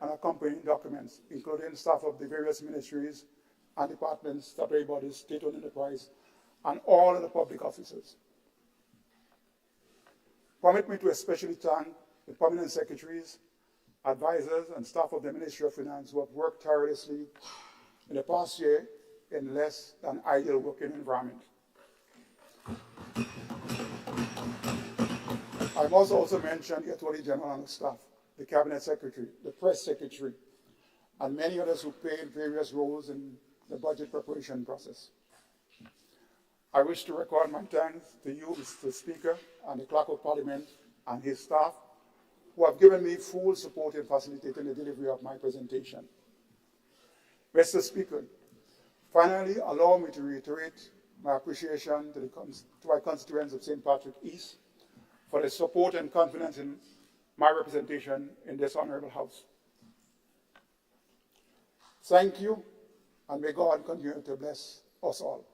and accompanying documents, including staff of the various ministries and departments, statutory bodies, state-owned enterprise, and all of the public officers. Permit me to especially thank the permanent secretaries, advisors, and staff of the Ministry of Finance who have worked tirelessly in the past year in less than ideal working environment. I must also mention the Attorney General and the staff, the Cabinet Secretary, the Press Secretary, and many others who played various roles in the budget preparation process. I wish to record my thanks to you, Mr. Speaker, and the Clerk of Parliament and his staff, who have given me full support in facilitating the delivery of my presentation. Mr. Speaker, finally, allow me to reiterate my appreciation to my constituents of St. Patrick East for their support and confidence in my representation in this honorable House. Thank you, and may God continue to bless us all.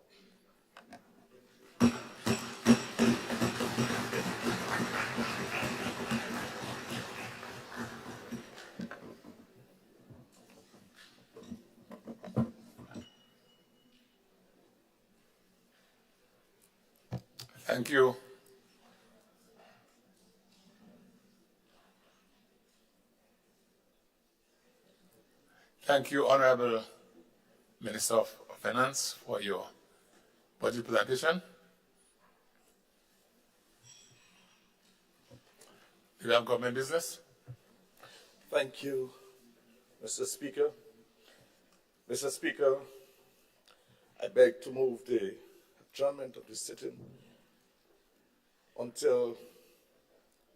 Thank you. Thank you, Honorable Minister of Finance, for your budget presentation. Do you have government business? Thank you, Mr. Speaker. Mr. Speaker, I beg to move the adjournment of the sitting until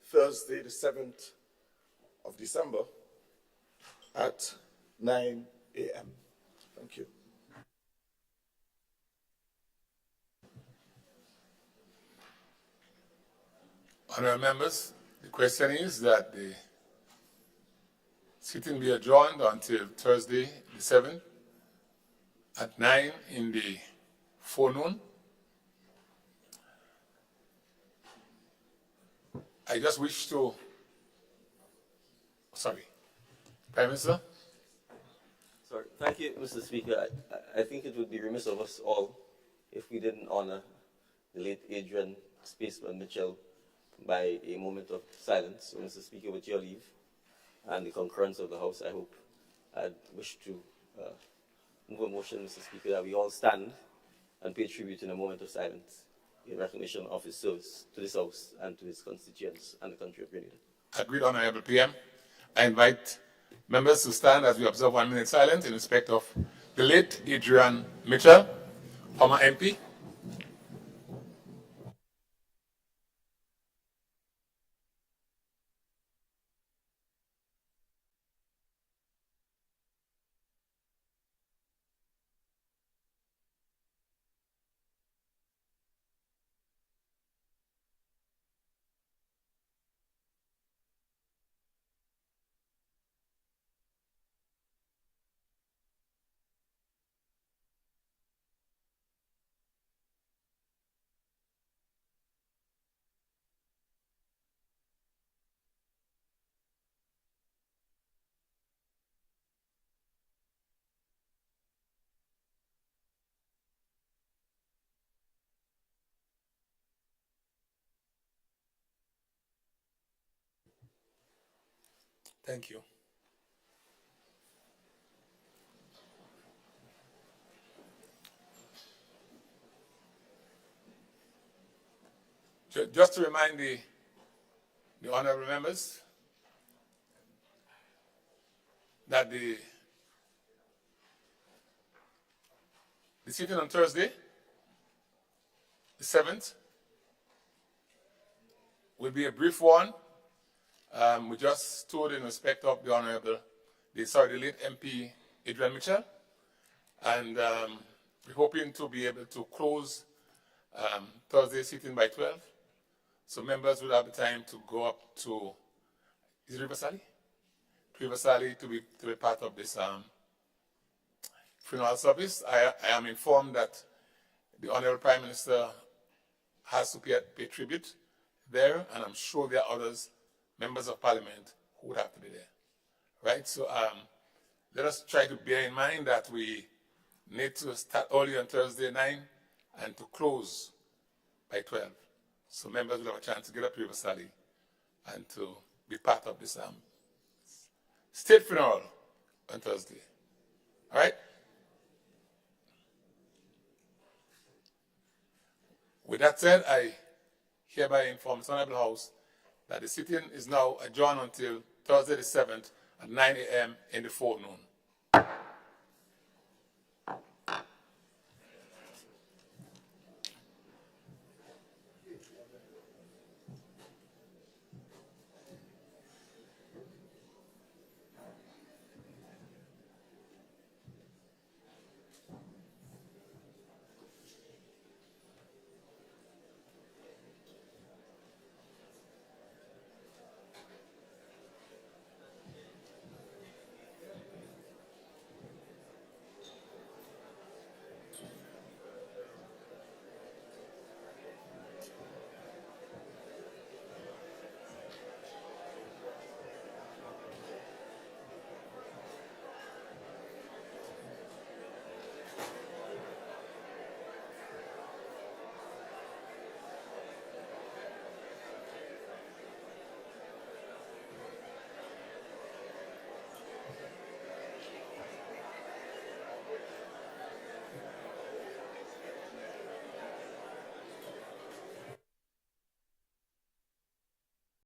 Thursday, the 7th of December at 9 a.m. Thank you. Honourable members, the question is that the sitting be adjourned until Thursday, the 7th at 9 in the forenoon. I just wish to, Prime Minister? Sorry. Thank you, Mr. Speaker. I think it would be remiss of us all if we didn't honor the late Adrian Spaceman Mitchell by a moment of silence. So, Mr. Speaker, with your leave and the concurrence of the House, I hope I'd wish to move a motion, Mr. Speaker, that we all stand and pay tribute in a moment of silence in recognition of his service to this House and to his constituents and the country of Grenada. Agreed, Honourable PM. I invite members to stand as we observe 1 minute silence in respect of the late Adrian Mitchell, former MP. Thank you. Just to remind the honourable members that the sitting on Thursday, the 7th, will be a brief one. We just stood in respect of the late MP Adrian Mitchell, and we're hoping to be able to close Thursday sitting by 12, so members will have the time to go up to, is it River Sally? To River Sally to be part of this funeral service. I am informed that the Honourable Prime Minister has to pay tribute there, and I'm sure there are others, members of Parliament, who would have to be there. Right? So let us try to bear in mind that we need to start early on Thursday 9 and to close by 12. So members will have a chance to get up to River Sally and to be part of this state funeral on Thursday. All right? With that said, I hereby inform the Honorable House that the sitting is now adjourned until Thursday the 7th at 9 a.m. in the forenoon.